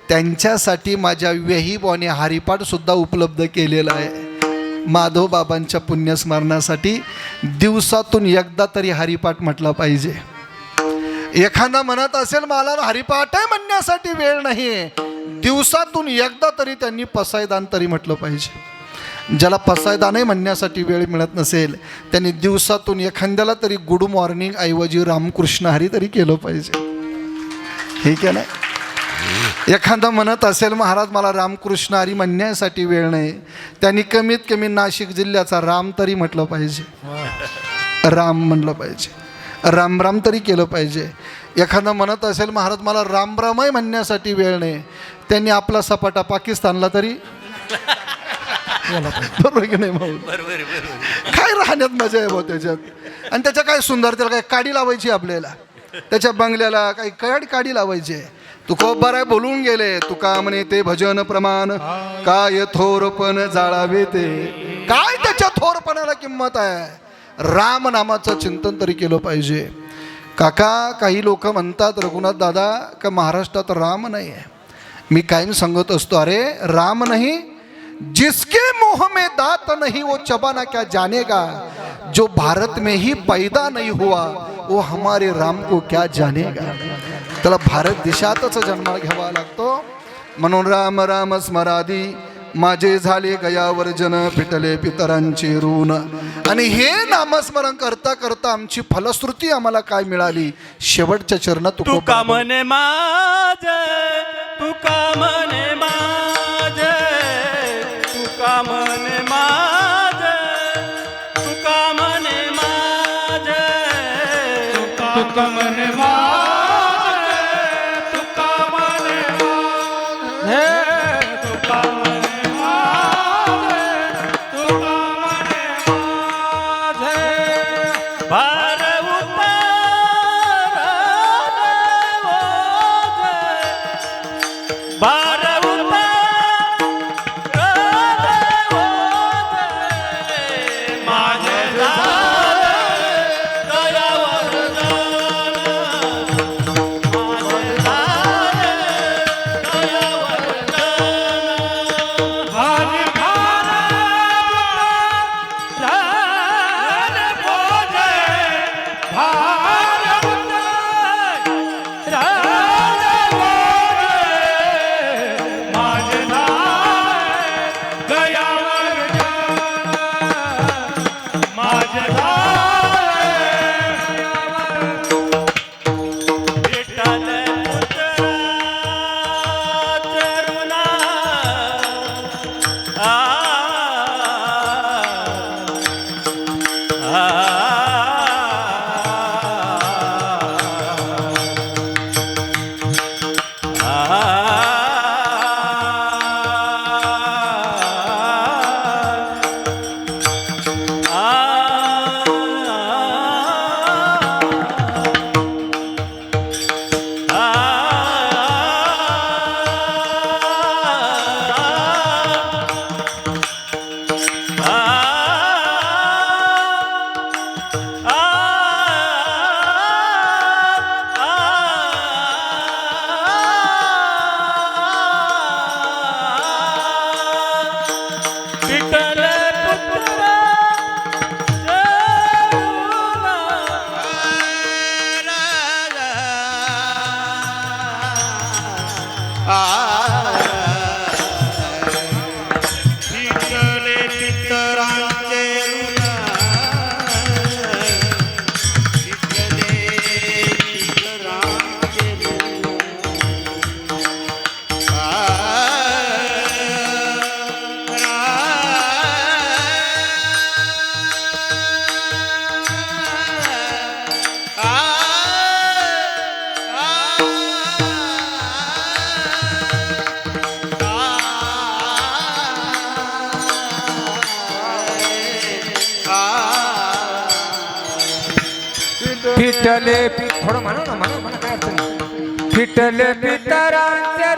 त्यांच्यासाठी माझ्या वेहीबॉने हरिपाठसुद्धा उपलब्ध केलेला आहे. माधव बाबांच्या पुण्यस्मरणासाठी दिवसातून एकदा तरी हरिपाठ म्हटला पाहिजे. एखादा म्हणत असेल मला हरिपाठ म्हणण्यासाठी वेळ नाही, दिवसातून एकदा तरी त्यांनी पसायदान तरी म्हटलं पाहिजे. ज्याला पसायदानही म्हणण्यासाठी वेळ मिळत नसेल त्यांनी दिवसातून एखाद्याला तरी गुड मॉर्निंग ऐवजी रामकृष्ण हरी तरी केलं पाहिजे. हे की नाही. एखादा म्हणत असेल महाराज मला रामकृष्ण हरी म्हणण्यासाठी वेळ नाही, त्यांनी कमीत कमी नाशिक जिल्ह्याचा राम तरी म्हटलं पाहिजे. राम म्हणलं पाहिजे, राम राम तरी केलं पाहिजे. एखादा म्हणत असेल महाराज मला राम रामही म्हणण्यासाठी वेळ नाही, त्यांनी आपला सपाटा पाकिस्तानला तरी बरोबर की नाही भाऊ. काय राहण्यात मजा आहे भाऊ त्याच्यात. आणि त्याच्या काय सुंदर, त्याला काय काडी लावायची आपल्याला, त्याच्या बंगल्याला काही काडी लावायची आहे. तुकोबाराय बोलून गेले, तुका म्हणे ते भजन प्रमाण, काय थोरपण जाळावे ते. काय त्याच्या थोरपणाला किंमत आहे. राम नामाचं चिंतन तरी केलं पाहिजे. काका काही लोक म्हणतात रघुनाथ दादा का महाराष्ट्रात राम नाही आहे. मी कायम सांगत असतो अरे राम नाही, जिसके मुंह में दांत नहीं वो चबाना क्या जानेगा, जो भारत में ही पैदा नहीं हुआ वो हमारे राम को क्या जानेगा. त्याला भारत देशातच जन्म घ्यावा लागतो. म्हणून राम राम स्मरादी माझे झाले गयावर्जन, पिटले पितरांचे ऋण. आणि हे नामस्मरण करता करता आमची फलश्रुती आम्हाला काय मिळाली, शेवटच्या चरणात तुका म्हणे माझे, तुका म्हणे माझे, तुका म्हणे माझे, तुका म्हणे माझे, तुका म्हणे माझे, तुका म्हणे माझे, तुका म्हणे माझे, तुका म्हणे माझे. भार उतार ओझे, भार फिटले थोडं म्हणा ना, म्हणा म्हणा, काय अडचण नाही. फिटले पितरांचे